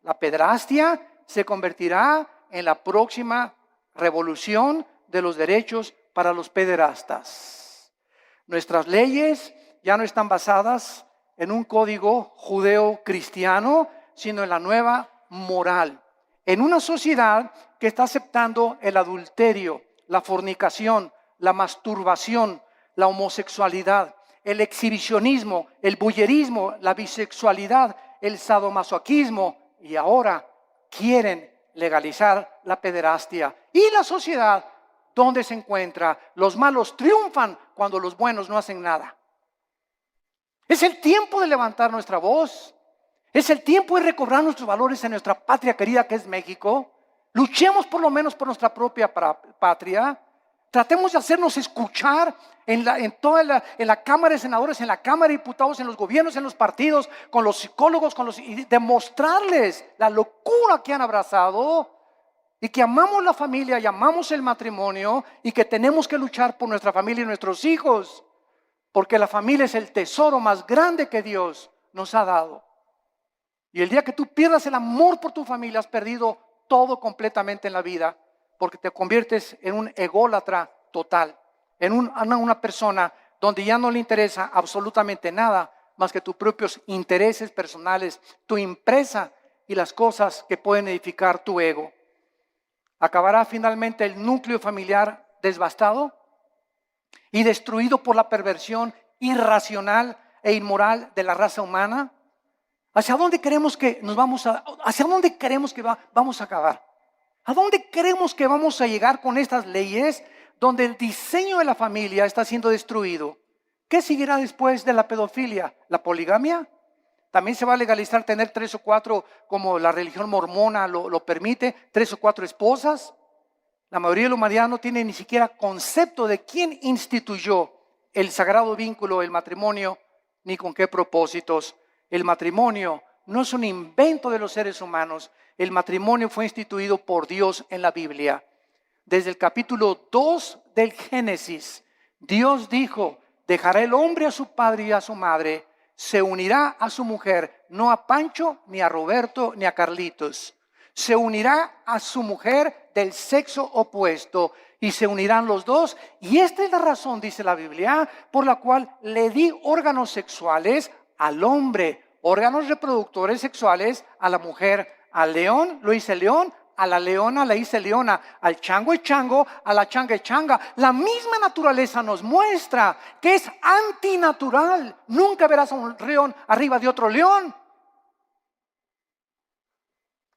la pederastia, se convertirá en la próxima revolución de los derechos para los pederastas. Nuestras leyes ya no están basadas en un código judeo-cristiano, sino en la nueva moral. En una sociedad que está aceptando el adulterio, la fornicación, la masturbación, la homosexualidad, el exhibicionismo, el voyerismo, la bisexualidad, el sadomasoquismo, y ahora quieren legalizar la pederastia. Y la sociedad, ¿dónde se encuentra? Los malos triunfan cuando los buenos no hacen nada. Es el tiempo de levantar nuestra voz. Es el tiempo de recobrar nuestros valores en nuestra patria querida que es México. Luchemos por lo menos por nuestra propia patria. Tratemos de hacernos escuchar en la Cámara de Senadores, en la Cámara de Diputados, en los gobiernos, en los partidos, con los psicólogos, y demostrarles la locura que han abrazado y que amamos la familia y amamos el matrimonio y que tenemos que luchar por nuestra familia y nuestros hijos, porque la familia es el tesoro más grande que Dios nos ha dado. Y el día que tú pierdas el amor por tu familia, has perdido todo completamente en la vida, porque te conviertes en un ególatra total, en una persona donde ya no le interesa absolutamente nada más que tus propios intereses personales, tu empresa y las cosas que pueden edificar tu ego. Acabará finalmente el núcleo familiar devastado y destruido por la perversión irracional e inmoral de la raza humana. ¿Hacia dónde queremos que vamos a acabar? ¿A dónde creemos que vamos a llegar con estas leyes donde el diseño de la familia está siendo destruido? ¿Qué seguirá después de la pedofilia? ¿La poligamia? ¿También se va a legalizar tener 3 o 4, como la religión mormona lo permite, 3 o 4 esposas? La mayoría de la humanidad no tiene ni siquiera concepto de quién instituyó el sagrado vínculo, el matrimonio, ni con qué propósitos. El matrimonio no es un invento de los seres humanos. El matrimonio fue instituido por Dios en la Biblia. Desde el capítulo 2 del Génesis, Dios dijo: dejará el hombre a su padre y a su madre, se unirá a su mujer, no a Pancho, ni a Roberto, ni a Carlitos. Se unirá a su mujer del sexo opuesto y se unirán los dos. Y esta es la razón, dice la Biblia, por la cual le di órganos sexuales al hombre, órganos reproductores sexuales a la mujer. Al león lo hice león, a la leona la hice leona, al chango es chango, a la changa es changa. La misma naturaleza nos muestra que es antinatural. Nunca verás a un león arriba de otro león,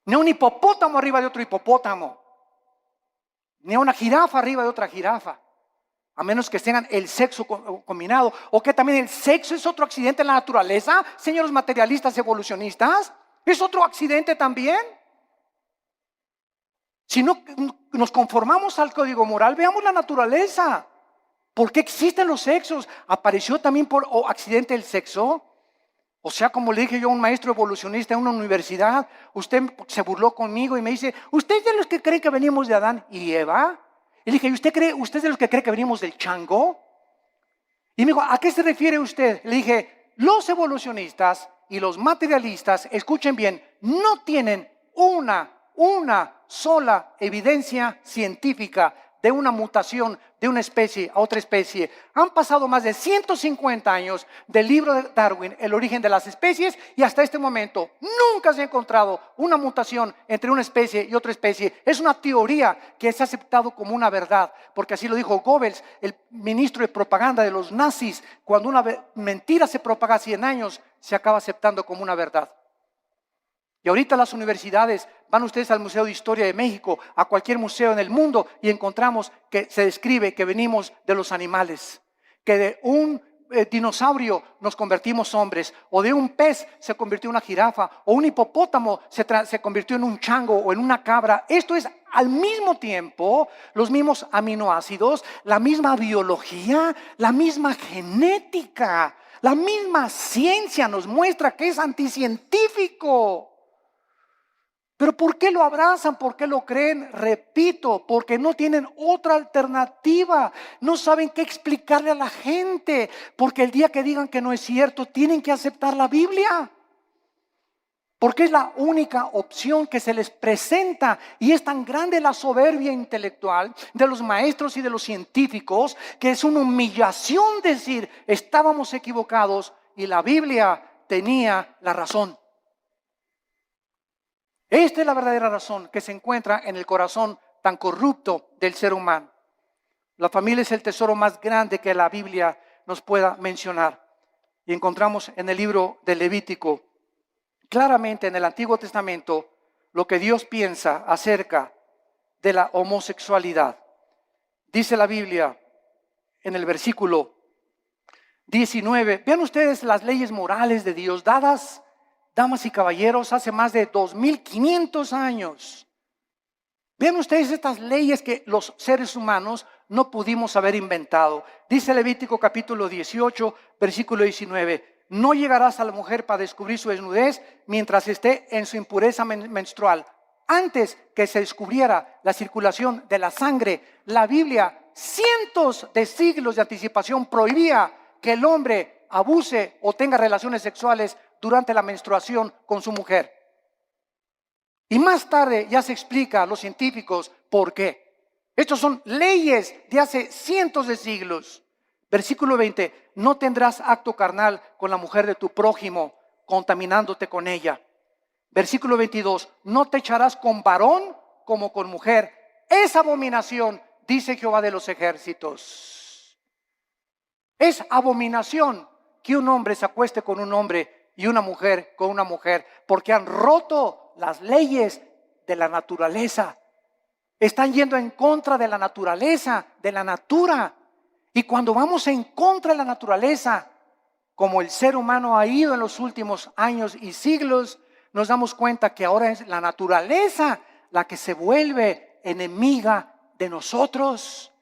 ni a un hipopótamo arriba de otro hipopótamo, ni a una jirafa arriba de otra jirafa, a menos que tengan el sexo combinado. O que también el sexo es otro accidente en la naturaleza, señores materialistas evolucionistas. ¿Es otro accidente también? Si no nos conformamos al código moral, veamos la naturaleza. ¿Por qué existen los sexos? ¿Apareció también por accidente el sexo? O sea, como le dije yo a un maestro evolucionista en una universidad, usted se burló conmigo y me dice: ¿usted es de los que cree que venimos de Adán y Eva? Y le dije: ¿usted es de los que cree que venimos del chango? Y me dijo: ¿a qué se refiere usted? Le dije: los evolucionistas y los materialistas, escuchen bien, no tienen una sola evidencia científica de una mutación de una especie a otra especie. Han pasado más de 150 años del libro de Darwin, El origen de las especies, y hasta este momento nunca se ha encontrado una mutación entre una especie y otra especie. Es una teoría que se ha aceptado como una verdad, porque así lo dijo Goebbels, el ministro de propaganda de los nazis. Cuando una mentira se propaga 100 años, se acaba aceptando como una verdad. Y ahorita las universidades, van ustedes al Museo de Historia de México, a cualquier museo en el mundo, y encontramos que se describe que venimos de los animales, que de un dinosaurio nos convertimos hombres, o de un pez se convirtió en una jirafa, o un hipopótamo se convirtió en un chango o en una cabra. Esto es al mismo tiempo los mismos aminoácidos, la misma biología, la misma genética, la misma ciencia nos muestra que es anticientífico. Pero ¿por qué lo abrazan? ¿Por qué lo creen? Repito, porque no tienen otra alternativa. No saben qué explicarle a la gente. Porque el día que digan que no es cierto, tienen que aceptar la Biblia. Porque es la única opción que se les presenta. Y es tan grande la soberbia intelectual de los maestros y de los científicos que es una humillación decir, estábamos equivocados y la Biblia tenía la razón. Esta es la verdadera razón que se encuentra en el corazón tan corrupto del ser humano. La familia es el tesoro más grande que la Biblia nos pueda mencionar. Y encontramos en el libro de Levítico, claramente en el Antiguo Testamento, lo que Dios piensa acerca de la homosexualidad. Dice la Biblia en el versículo 19, vean ustedes las leyes morales de Dios dadas, damas y caballeros, hace más de 2500 años. Vean ustedes estas leyes que los seres humanos no pudimos haber inventado. Dice Levítico capítulo 18, versículo 19. No llegarás a la mujer para descubrir su desnudez mientras esté en su impureza menstrual. Antes que se descubriera la circulación de la sangre, la Biblia, cientos de siglos de anticipación, prohibía que el hombre abuse o tenga relaciones sexuales durante la menstruación con su mujer. Y más tarde ya se explica a los científicos por qué. Estos son leyes de hace cientos de siglos. Versículo 20, no tendrás acto carnal con la mujer de tu prójimo, contaminándote con ella. Versículo 22, no te echarás con varón como con mujer. Es abominación, dice Jehová de los ejércitos. Es abominación que un hombre se acueste con un hombre y una mujer con una mujer, porque han roto las leyes de la naturaleza. Están yendo en contra de la naturaleza, de la natura. Y cuando vamos en contra de la naturaleza, como el ser humano ha ido en los últimos años y siglos, nos damos cuenta que ahora es la naturaleza la que se vuelve enemiga de nosotros.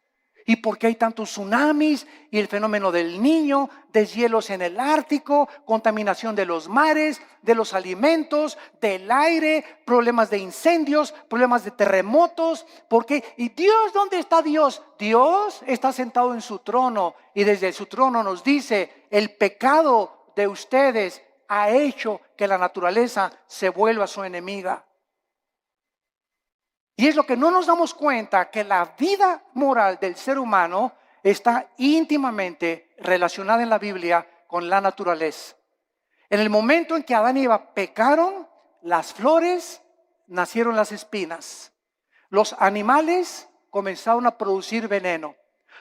¿Y por qué hay tantos tsunamis y el fenómeno del Niño, deshielos en el Ártico, contaminación de los mares, de los alimentos, del aire, problemas de incendios, problemas de terremotos? ¿Por qué? ¿Y Dios dónde está Dios? Dios está sentado en su trono y desde su trono nos dice, el pecado de ustedes ha hecho que la naturaleza se vuelva su enemiga. Y es lo que no nos damos cuenta, que la vida moral del ser humano está íntimamente relacionada en la Biblia con la naturaleza. En el momento en que Adán y Eva pecaron, las flores nacieron las espinas. Los animales comenzaron a producir veneno.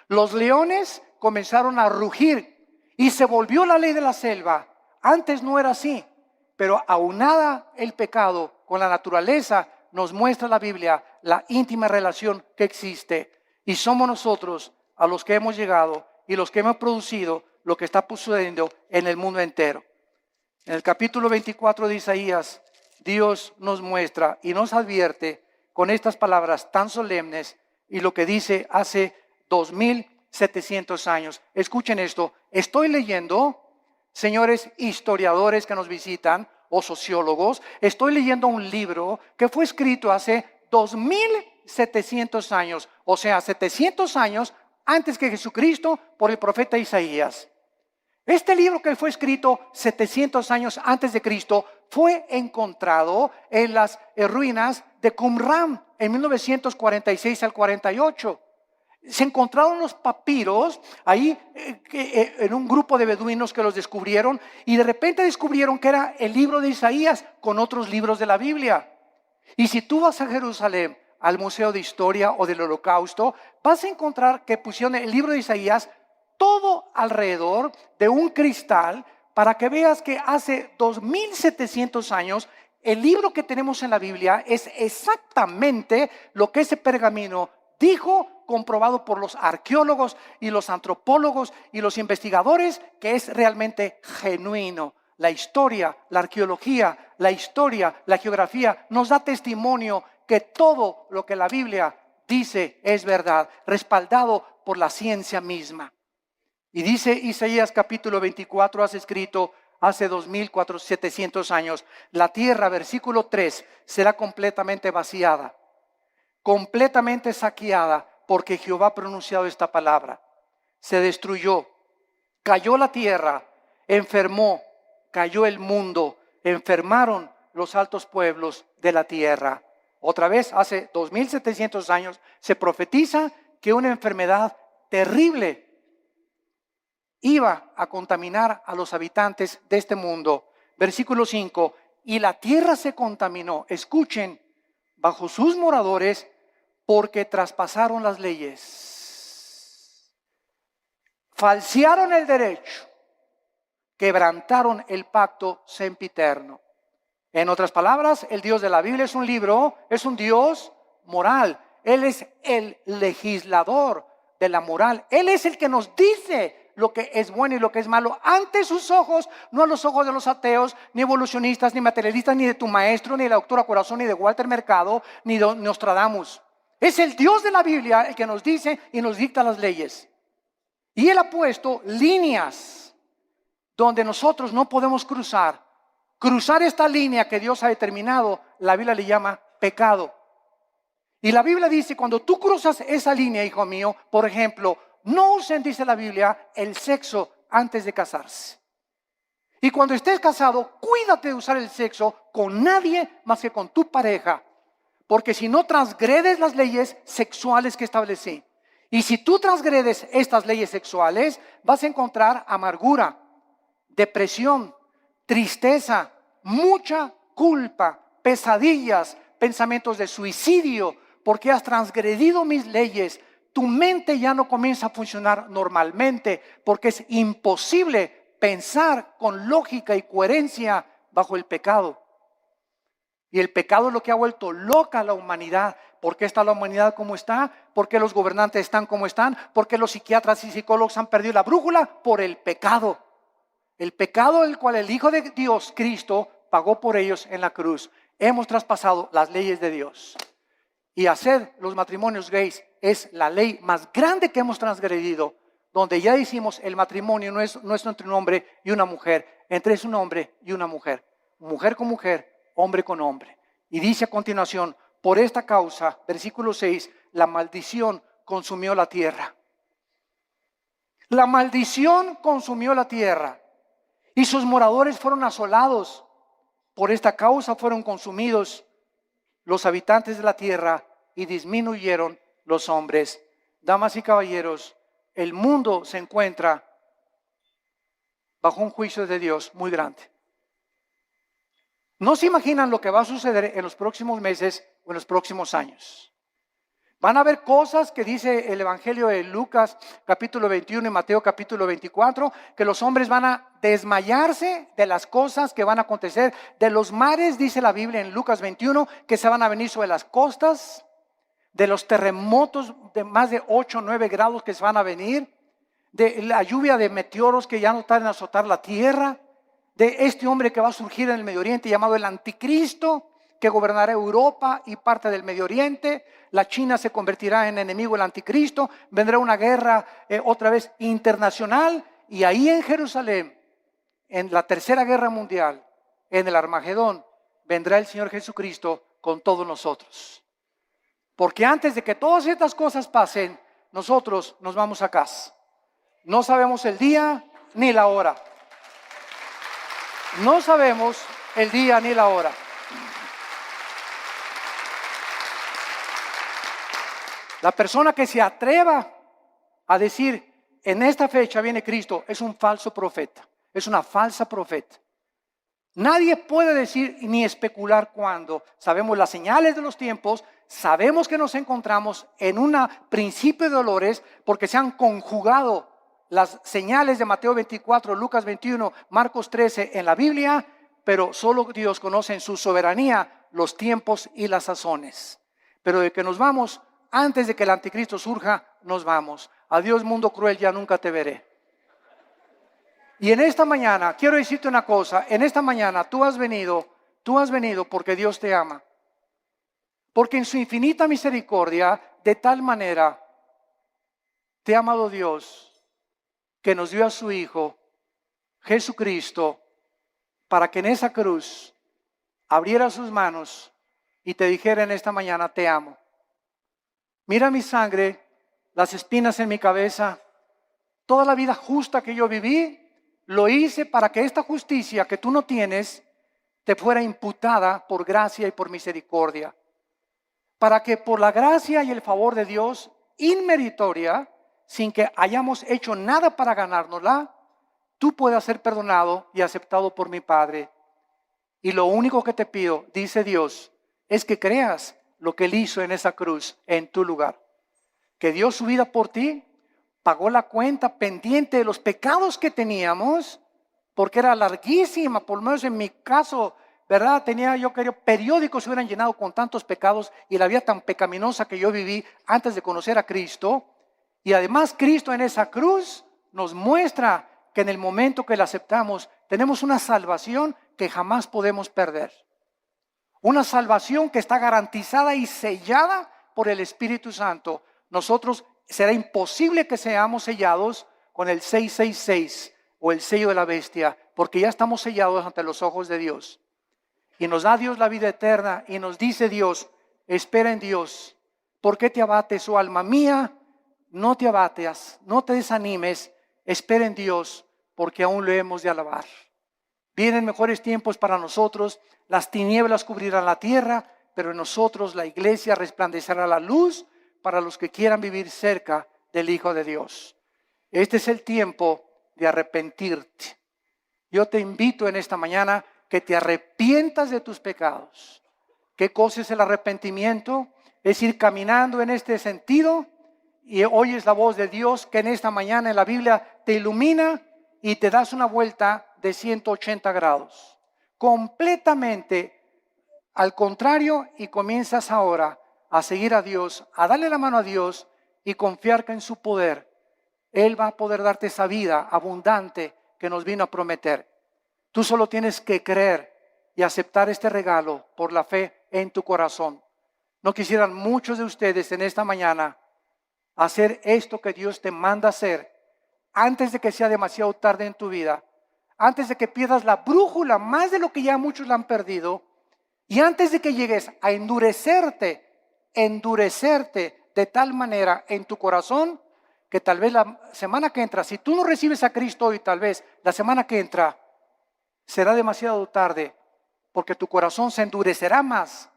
Los leones comenzaron a rugir y se volvió la ley de la selva. Antes no era así, pero aunada el pecado con la naturaleza, nos muestra la Biblia la íntima relación que existe. Y somos nosotros a los que hemos llegado y los que hemos producido lo que está sucediendo en el mundo entero. En el capítulo 24 de Isaías, Dios nos muestra y nos advierte con estas palabras tan solemnes y lo que dice hace 2700 años. Escuchen esto. Estoy leyendo, señores historiadores que nos visitan, o sociólogos, estoy leyendo un libro que fue escrito hace 2700 años, o sea, 700 años antes que Jesucristo, por el profeta Isaías. Este libro que fue escrito 700 años antes de Cristo fue encontrado en las ruinas de Qumran en 1946 al 48. Se encontraron los papiros ahí en un grupo de beduinos que los descubrieron y de repente descubrieron que era el libro de Isaías con otros libros de la Biblia. Y si tú vas a Jerusalén, al Museo de Historia o del Holocausto, vas a encontrar que pusieron el libro de Isaías todo alrededor de un cristal para que veas que hace 2700 años el libro que tenemos en la Biblia es exactamente lo que ese pergamino dijo comprobado por los arqueólogos y los antropólogos y los investigadores que es realmente genuino. La historia, la arqueología, la historia, la geografía nos da testimonio que todo lo que la Biblia dice es verdad, respaldado por la ciencia misma. Y dice Isaías capítulo 24, has escrito hace 2700 años, la tierra, versículo 3, será completamente vaciada, completamente saqueada, porque Jehová ha pronunciado esta palabra. Se destruyó, cayó la tierra, enfermó, cayó el mundo, enfermaron los altos pueblos de la tierra. Otra vez, hace 2700 años, se profetiza que una enfermedad terrible iba a contaminar a los habitantes de este mundo. Versículo 5, y la tierra se contaminó, escuchen, bajo sus moradores, porque traspasaron las leyes, falsearon el derecho, quebrantaron el pacto sempiterno. En otras palabras, el Dios de la Biblia es un libro, es un Dios moral. Él es el legislador de la moral. Él es el que nos dice lo que es bueno y lo que es malo ante sus ojos, no a los ojos de los ateos, ni evolucionistas, ni materialistas, ni de tu maestro, ni de la doctora Corazón, ni de Walter Mercado, ni de Nostradamus. Es el Dios de la Biblia el que nos dice y nos dicta las leyes. Y Él ha puesto líneas donde nosotros no podemos cruzar. Cruzar esta línea que Dios ha determinado, la Biblia le llama pecado. Y la Biblia dice, cuando tú cruzas esa línea, hijo mío, por ejemplo, no usen, dice la Biblia, el sexo antes de casarse. Y cuando estés casado, cuídate de usar el sexo con nadie más que con tu pareja. Porque si no transgredes las leyes sexuales que establecí. Y si tú transgredes estas leyes sexuales, vas a encontrar amargura, depresión, tristeza, mucha culpa, pesadillas, pensamientos de suicidio, porque has transgredido mis leyes. Tu mente ya no comienza a funcionar normalmente, porque es imposible pensar con lógica y coherencia bajo el pecado. Y el pecado es lo que ha vuelto loca a la humanidad. ¿Por qué está la humanidad como está? ¿Por qué los gobernantes están como están? ¿Por qué los psiquiatras y psicólogos han perdido la brújula? Por el pecado. El pecado del cual el Hijo de Dios, Cristo, pagó por ellos en la cruz. Hemos traspasado las leyes de Dios. Y hacer los matrimonios gays es la ley más grande que hemos transgredido, donde ya decimos el matrimonio no es entre un hombre y una mujer, entre es un hombre y una mujer con mujer, hombre con hombre. Y dice a continuación, por esta causa, versículo 6, la maldición consumió la tierra. La maldición consumió la tierra y sus moradores fueron asolados. Por esta causa fueron consumidos los habitantes de la tierra y disminuyeron los hombres. Damas y caballeros, el mundo se encuentra bajo un juicio de Dios muy grande. No se imaginan lo que va a suceder en los próximos meses o en los próximos años. Van a haber cosas que dice el Evangelio de Lucas capítulo 21 y Mateo capítulo 24, que los hombres van a desmayarse de las cosas que van a acontecer. De los mares, dice la Biblia en Lucas 21, que se van a venir sobre las costas. De los terremotos de más de 8 o 9 grados que se van a venir. De la lluvia de meteoros que ya no tardan en azotar la tierra. De este hombre que va a surgir en el Medio Oriente llamado el Anticristo, que gobernará Europa y parte del Medio Oriente. La China se convertirá en enemigo del Anticristo. Vendrá una guerra otra vez internacional. Y ahí en Jerusalén, en la tercera guerra mundial, en el Armagedón, vendrá el Señor Jesucristo con todos nosotros. Porque antes de que todas estas cosas pasen, nosotros nos vamos a casa. No sabemos el día ni la hora. No sabemos el día ni la hora. La persona que se atreva a decir, en esta fecha viene Cristo, es un falso profeta, es una falsa profeta. Nadie puede decir ni especular cuándo. Sabemos las señales de los tiempos, sabemos que nos encontramos en un principio de dolores porque se han conjugado las señales de Mateo 24, Lucas 21, Marcos 13 en la Biblia, pero solo Dios conoce en su soberanía los tiempos y las sazones. Pero de que nos vamos antes de que el anticristo surja, nos vamos. Adiós, mundo cruel, ya nunca te veré. Y en esta mañana, quiero decirte una cosa, en esta mañana tú has venido porque Dios te ama. Porque en su infinita misericordia, de tal manera, te ha amado Dios, que nos dio a su Hijo, Jesucristo, para que en esa cruz abriera sus manos y te dijera en esta mañana, te amo. Mira mi sangre, las espinas en mi cabeza, toda la vida justa que yo viví, lo hice para que esta justicia que tú no tienes te fuera imputada por gracia y por misericordia. Para que por la gracia y el favor de Dios, inmeritoria, sin que hayamos hecho nada para ganárnosla, tú puedas ser perdonado y aceptado por mi Padre. Y lo único que te pido, dice Dios, es que creas lo que Él hizo en esa cruz, en tu lugar. Que dio su vida por ti, pagó la cuenta pendiente de los pecados que teníamos, porque era larguísima, por lo menos en mi caso, ¿verdad? Yo quería periódicos se hubieran llenado con tantos pecados y la vida tan pecaminosa que yo viví antes de conocer a Cristo. Y además Cristo en esa cruz nos muestra que en el momento que la aceptamos, tenemos una salvación que jamás podemos perder. Una salvación que está garantizada y sellada por el Espíritu Santo. Nosotros será imposible que seamos sellados con el 666 o el sello de la bestia, porque ya estamos sellados ante los ojos de Dios. Y nos da Dios la vida eterna y nos dice Dios, espera en Dios. ¿Por qué te abates, oh alma mía? No te abates, no te desanimes, espera en Dios, porque aún le hemos de alabar. Vienen mejores tiempos para nosotros, las tinieblas cubrirán la tierra, pero en nosotros la iglesia resplandecerá la luz para los que quieran vivir cerca del Hijo de Dios. Este es el tiempo de arrepentirte. Yo te invito en esta mañana que te arrepientas de tus pecados. ¿Qué cosa es el arrepentimiento? Es ir caminando en este sentido y oyes la voz de Dios que en esta mañana en la Biblia te ilumina y te das una vuelta de 180 grados. Completamente al contrario, y comienzas ahora a seguir a Dios, a darle la mano a Dios y confiar que en su poder Él va a poder darte esa vida abundante que nos vino a prometer. Tú solo tienes que creer y aceptar este regalo por la fe en tu corazón. ¿No quisieran muchos de ustedes en esta mañana hacer esto que Dios te manda hacer antes de que sea demasiado tarde en tu vida? Antes de que pierdas la brújula más de lo que ya muchos la han perdido y antes de que llegues a endurecerte de tal manera en tu corazón que tal vez la semana que entra, si tú no recibes a Cristo hoy, tal vez la semana que entra será demasiado tarde, porque tu corazón se endurecerá más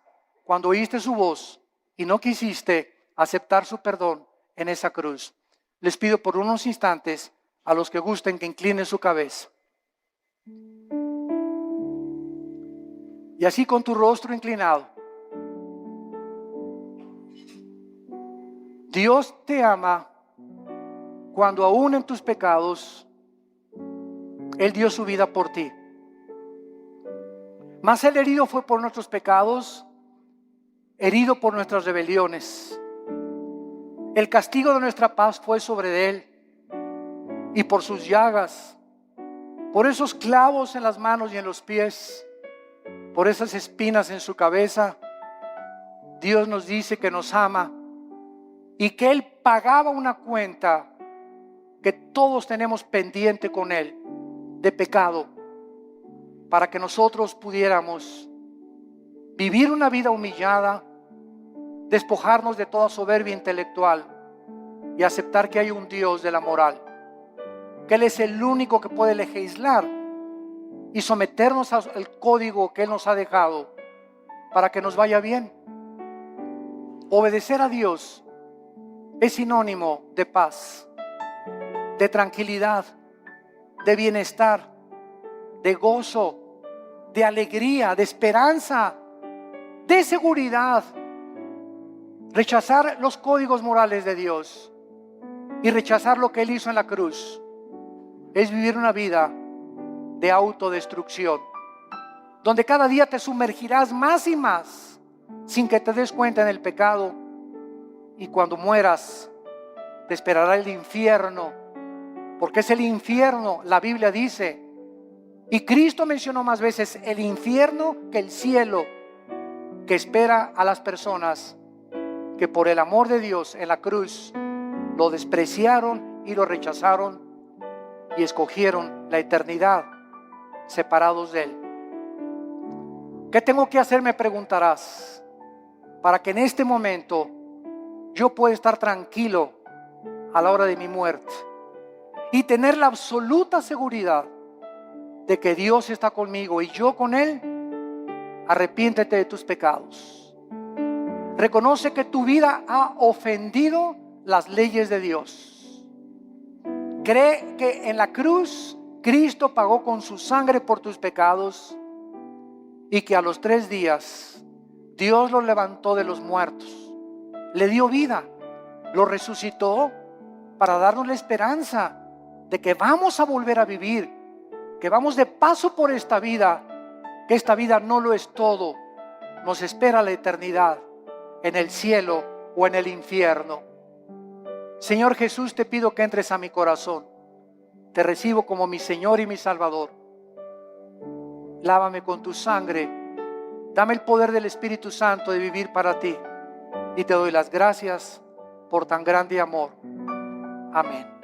cuando oíste su voz y no quisiste aceptar su perdón en esa cruz. Les pido por unos instantes a los que gusten que inclinen su cabeza. Y así con tu rostro inclinado. Dios te ama cuando aún en tus pecados Él dio su vida por ti. Mas el herido fue por nuestros pecados, herido por nuestras rebeliones. El castigo de nuestra paz fue sobre Él, y por sus llagas, por esos clavos en las manos y en los pies, por esas espinas en su cabeza, Dios nos dice que nos ama y que Él pagaba una cuenta que todos tenemos pendiente con Él de pecado, para que nosotros pudiéramos vivir una vida humillada, despojarnos de toda soberbia intelectual y aceptar que hay un Dios de la moral, que Él es el único que puede legislar y someternos al código que Él nos ha dejado para que nos vaya bien. Obedecer a Dios es sinónimo de paz, de tranquilidad, de bienestar, de gozo, de alegría, de esperanza, de seguridad. Rechazar los códigos morales de Dios y rechazar lo que Él hizo en la cruz es vivir una vida de autodestrucción, donde cada día te sumergirás más y más sin que te des cuenta en el pecado y cuando mueras te esperará el infierno, porque es el infierno, la Biblia dice, y Cristo mencionó más veces el infierno que el cielo, que espera a las personas que por el amor de Dios en la cruz lo despreciaron y lo rechazaron y escogieron la eternidad separados de Él. ¿Qué tengo que hacer? Me preguntarás, para que en este momento yo pueda estar tranquilo a la hora de mi muerte y tener la absoluta seguridad de que Dios está conmigo y yo con Él. Arrepiéntete de tus pecados. Reconoce que tu vida ha ofendido las leyes de Dios. Cree que en la cruz Cristo pagó con su sangre por tus pecados y que a los 3 días Dios lo levantó de los muertos, le dio vida, lo resucitó para darnos la esperanza de que vamos a volver a vivir, que vamos de paso por esta vida, que esta vida no lo es todo, nos espera la eternidad en el cielo o en el infierno. Señor Jesús, te pido que entres a mi corazón, te recibo como mi Señor y mi Salvador. Lávame con tu sangre, dame el poder del Espíritu Santo de vivir para ti y te doy las gracias por tan grande amor. Amén.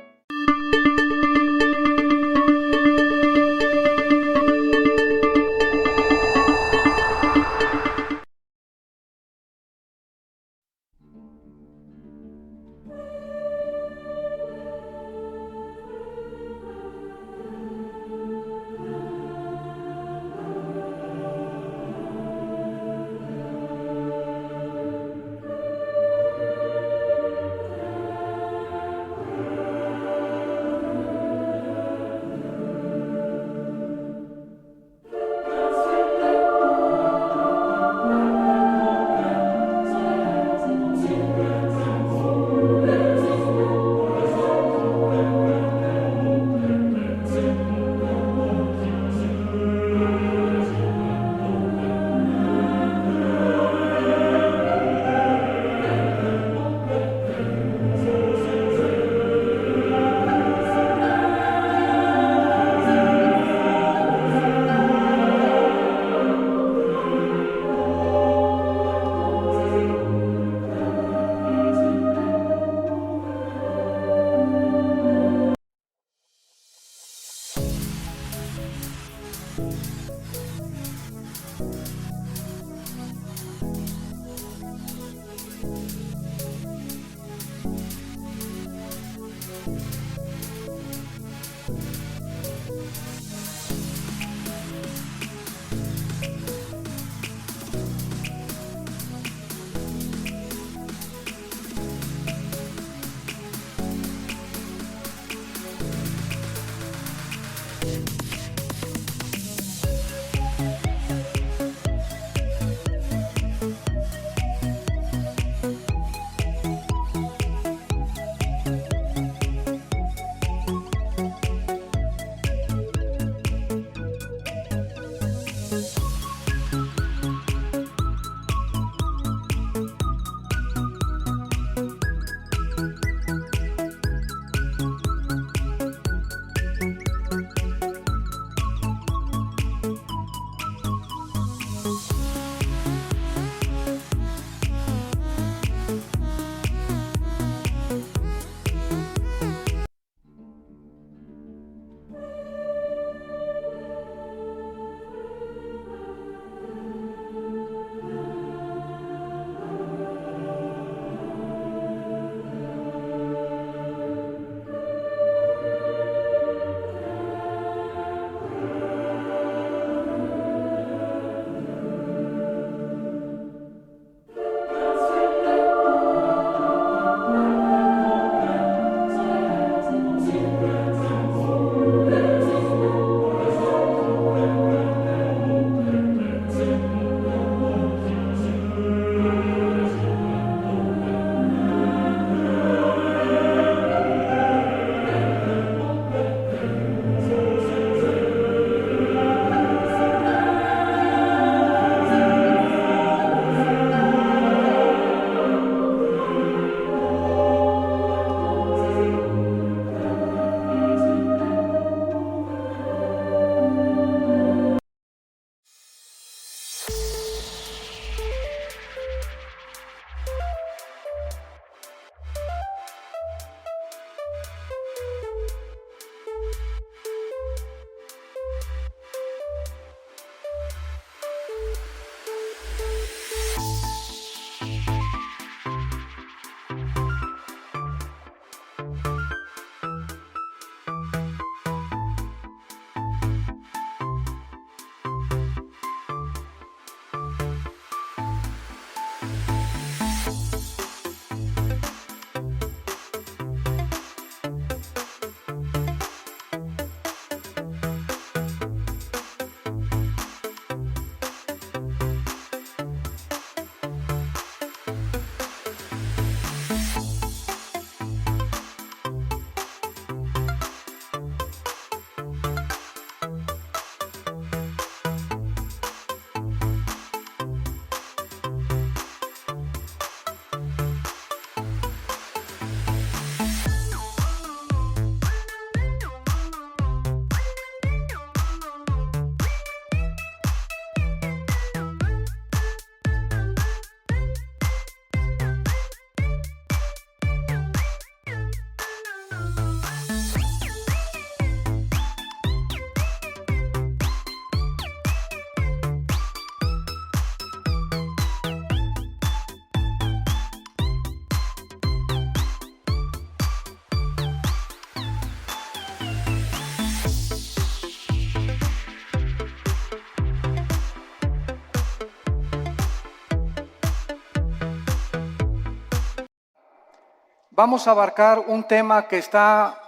vamos a abarcar un tema que está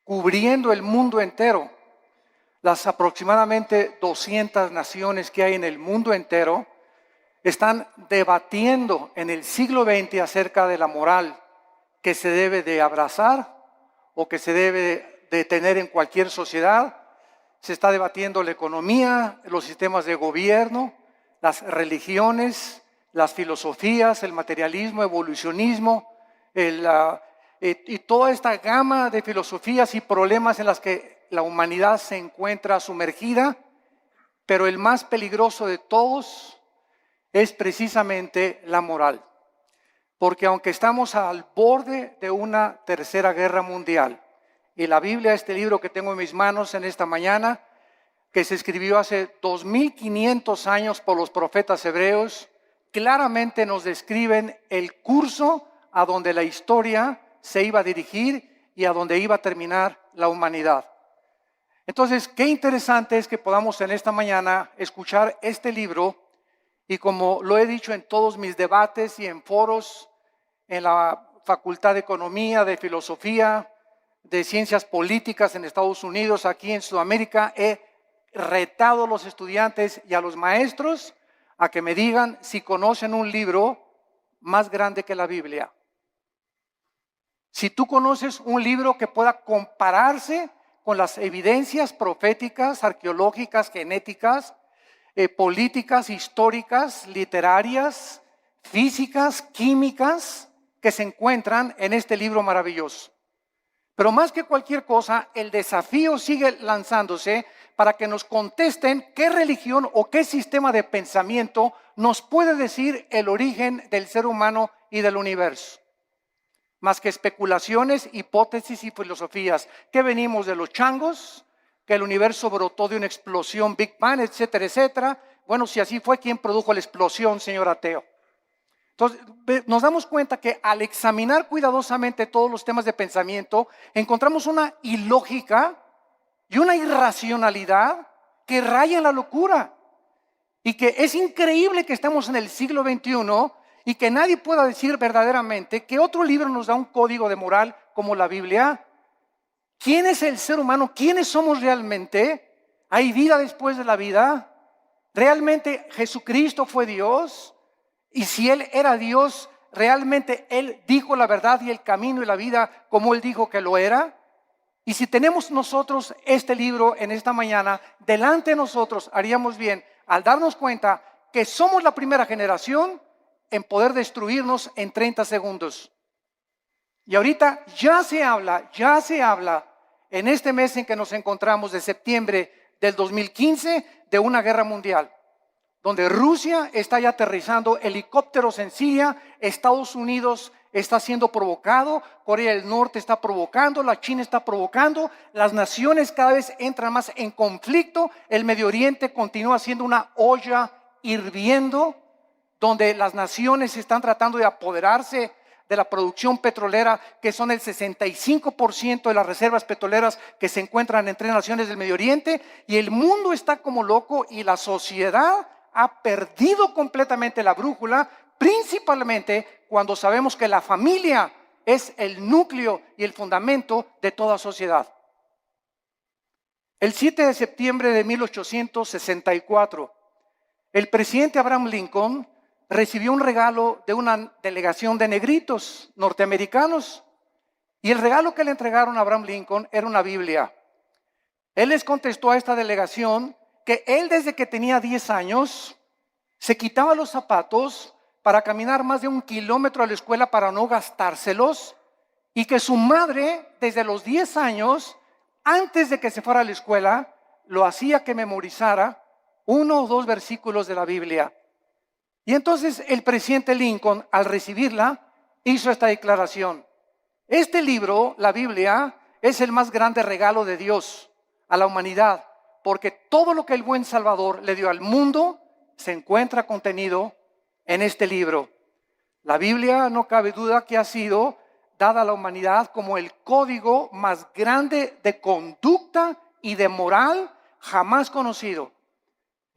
cubriendo el mundo entero. Las aproximadamente 200 naciones que hay en el mundo entero están debatiendo en el siglo XX acerca de la moral que se debe de abrazar o que se debe de tener en cualquier sociedad. Se está debatiendo la economía, los sistemas de gobierno, las religiones, las filosofías, el materialismo, evolucionismo, y toda esta gama de filosofías y problemas en las que la humanidad se encuentra sumergida, pero el más peligroso de todos es precisamente la moral. Porque aunque estamos al borde de una tercera guerra mundial, y la Biblia, este libro que tengo en mis manos en esta mañana, que se escribió hace 2500 años por los profetas hebreos, claramente nos describen el curso a donde la historia se iba a dirigir y a donde iba a terminar la humanidad. Entonces, qué interesante es que podamos en esta mañana escuchar este libro, y como lo he dicho en todos mis debates y en foros, en la Facultad de Economía, de Filosofía, de Ciencias Políticas en Estados Unidos, aquí en Sudamérica, he retado a los estudiantes y a los maestros a que me digan si conocen un libro más grande que la Biblia. Si tú conoces un libro que pueda compararse con las evidencias proféticas, arqueológicas, genéticas, políticas, históricas, literarias, físicas, químicas, que se encuentran en este libro maravilloso. Pero más que cualquier cosa, el desafío sigue lanzándose para que nos contesten qué religión o qué sistema de pensamiento nos puede decir el origen del ser humano y del universo. Más que especulaciones, hipótesis y filosofías, que venimos de los changos, que el universo brotó de una explosión, Big Bang, etcétera, etcétera. Bueno, si así fue, ¿quién produjo la explosión, señor ateo? Entonces, nos damos cuenta que al examinar cuidadosamente todos los temas de pensamiento, encontramos una ilógica y una irracionalidad que raya en la locura. Y que es increíble que estemos en el siglo XXI y que nadie pueda decir verdaderamente que otro libro nos da un código de moral como la Biblia. ¿Quién es el ser humano? ¿Quiénes somos realmente? ¿Hay vida después de la vida? ¿Realmente Jesucristo fue Dios? Y si Él era Dios, ¿realmente Él dijo la verdad y el camino y la vida como Él dijo que lo era? Y si tenemos nosotros este libro en esta mañana, delante de nosotros haríamos bien al darnos cuenta que somos la primera generación en poder destruirnos en 30 segundos. Y ahorita ya se habla en este mes en que nos encontramos de septiembre del 2015 de una guerra mundial, donde Rusia está ya aterrizando helicópteros en Siria, Estados Unidos está siendo provocado, Corea del Norte está provocando, la China está provocando, las naciones cada vez entran más en conflicto, el Medio Oriente continúa siendo una olla hirviendo, donde las naciones están tratando de apoderarse de la producción petrolera, que son el 65% de las reservas petroleras que se encuentran en 3 naciones del Medio Oriente, y el mundo está como loco y la sociedad ha perdido completamente la brújula, principalmente cuando sabemos que la familia es el núcleo y el fundamento de toda sociedad. El 7 de septiembre de 1864, el presidente Abraham Lincoln recibió un regalo de una delegación de negritos norteamericanos, y el regalo que le entregaron a Abraham Lincoln era una Biblia. Él les contestó a esta delegación que él desde que tenía 10 años se quitaba los zapatos para caminar más de 1 kilómetro a la escuela para no gastárselos, y que su madre desde los 10 años, antes de que se fuera a la escuela, lo hacía que memorizara 1 o 2 versículos de la Biblia. Y entonces el presidente Lincoln, al recibirla, hizo esta declaración: este libro, la Biblia, es el más grande regalo de Dios a la humanidad, porque todo lo que el buen Salvador le dio al mundo se encuentra contenido en este libro. La Biblia, no cabe duda que ha sido dada a la humanidad como el código más grande de conducta y de moral jamás conocido.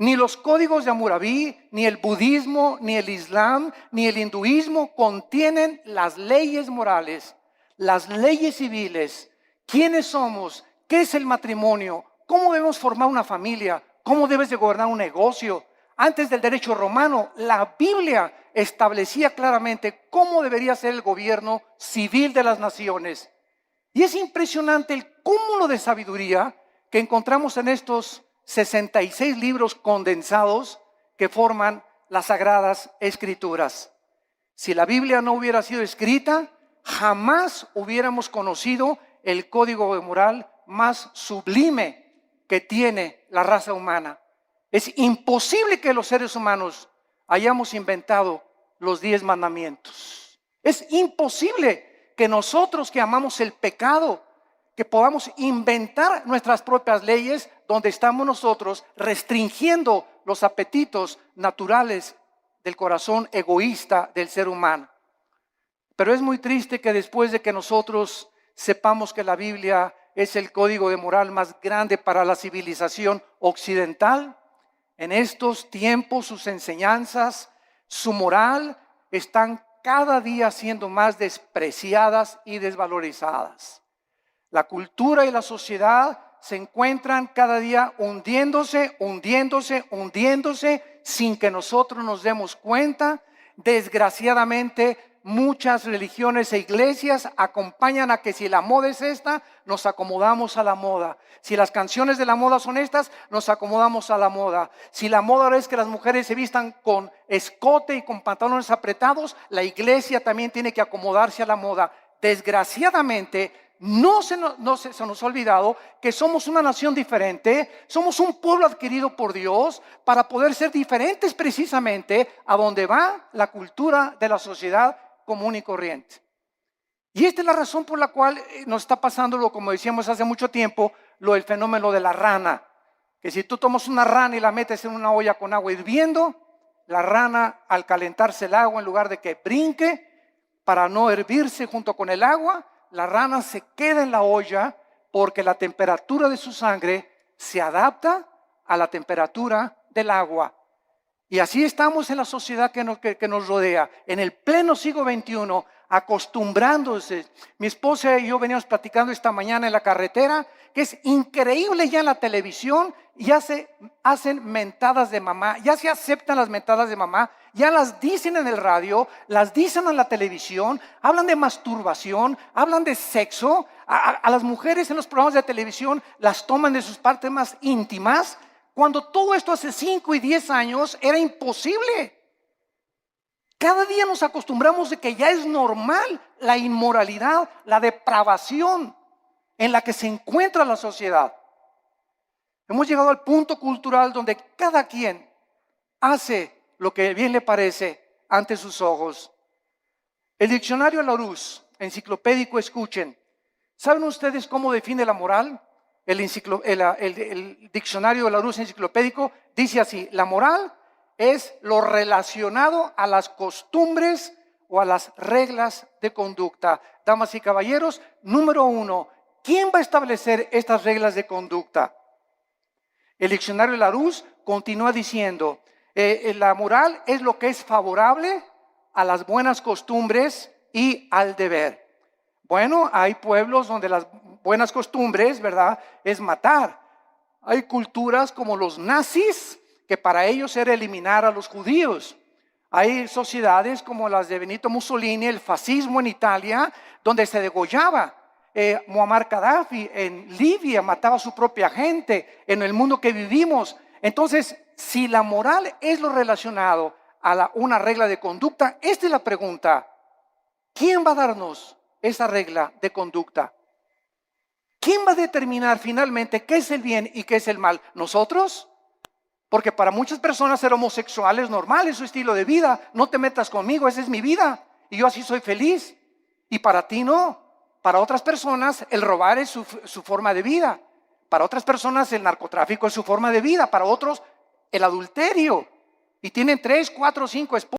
Ni los códigos de Hammurabi, ni el budismo, ni el islam, ni el hinduismo contienen las leyes morales, las leyes civiles. ¿Quiénes somos? ¿Qué es el matrimonio? ¿Cómo debemos formar una familia? ¿Cómo debes de gobernar un negocio? Antes del derecho romano, la Biblia establecía claramente cómo debería ser el gobierno civil de las naciones. Y es impresionante el cúmulo de sabiduría que encontramos en estos 66 libros condensados que forman las Sagradas Escrituras. Si la Biblia no hubiera sido escrita, jamás hubiéramos conocido el código moral más sublime que tiene la raza humana. Es imposible que los seres humanos hayamos inventado los 10 mandamientos. Es imposible que nosotros que amamos el pecado, que podamos inventar nuestras propias leyes donde estamos nosotros restringiendo los apetitos naturales del corazón egoísta del ser humano. Pero es muy triste que después de que nosotros sepamos que la Biblia es el código de moral más grande para la civilización occidental, en estos tiempos sus enseñanzas, su moral están cada día siendo más despreciadas y desvalorizadas. La cultura y la sociedad se encuentran cada día hundiéndose sin que nosotros nos demos cuenta. Desgraciadamente, muchas religiones e iglesias acompañan a que si la moda es esta, nos acomodamos a la moda. Si las canciones de la moda son estas, nos acomodamos a la moda. Si la moda es que las mujeres se vistan con escote y con pantalones apretados, la iglesia también tiene que acomodarse a la moda. Desgraciadamente, no se nos ha olvidado que somos una nación diferente, somos un pueblo adquirido por Dios para poder ser diferentes precisamente a donde va la cultura de la sociedad común y corriente. Y esta es la razón por la cual nos está pasando, como decíamos hace mucho tiempo, lo del fenómeno de la rana. Que si tú tomas una rana y la metes en una olla con agua hirviendo, la rana al calentarse el agua, en lugar de que brinque para no hervirse junto con el agua, la rana se queda en la olla porque la temperatura de su sangre se adapta a la temperatura del agua. Y así estamos en la sociedad que nos rodea, en el pleno siglo XXI, acostumbrándose. Mi esposa y yo veníamos platicando esta mañana en la carretera, que es increíble ya en la televisión, ya se hacen mentadas de mamá, ya se aceptan las mentadas de mamá, ya las dicen en el radio, las dicen en la televisión, hablan de masturbación, hablan de sexo, a las mujeres en los programas de televisión las toman de sus partes más íntimas, cuando todo esto hace 5 y 10 años era imposible. Cada día nos acostumbramos de que ya es normal la inmoralidad, la depravación en la que se encuentra la sociedad. Hemos llegado al punto cultural donde cada quien hace lo que bien le parece ante sus ojos. El diccionario Larousse, enciclopédico, escuchen. ¿Saben ustedes cómo define la moral? El diccionario de Larousse enciclopédico dice así: la moral es lo relacionado a las costumbres o a las reglas de conducta. Damas y caballeros, número 1, ¿quién va a establecer estas reglas de conducta? El diccionario Larousse continúa diciendo, la moral es lo que es favorable a las buenas costumbres y al deber. Bueno, hay pueblos donde las buenas costumbres, ¿verdad?, es matar. Hay culturas como los nazis, que para ellos era eliminar a los judíos. Hay sociedades como las de Benito Mussolini, el fascismo en Italia, donde se degollaba. Muammar Gaddafi en Libia mataba a su propia gente. En el mundo que vivimos, entonces, si la moral es lo relacionado a una regla de conducta, esta es la pregunta: ¿quién va a darnos esa regla de conducta? ¿Quién va a determinar finalmente qué es el bien y qué es el mal? ¿Nosotros? Porque para muchas personas ser homosexual es normal, es su estilo de vida. No te metas conmigo, esa es mi vida y yo así soy feliz. Y para ti no. Para otras personas el robar es su forma de vida. Para otras personas el narcotráfico es su forma de vida. Para otros el adulterio. Y tienen 3, 4, 5 esposas.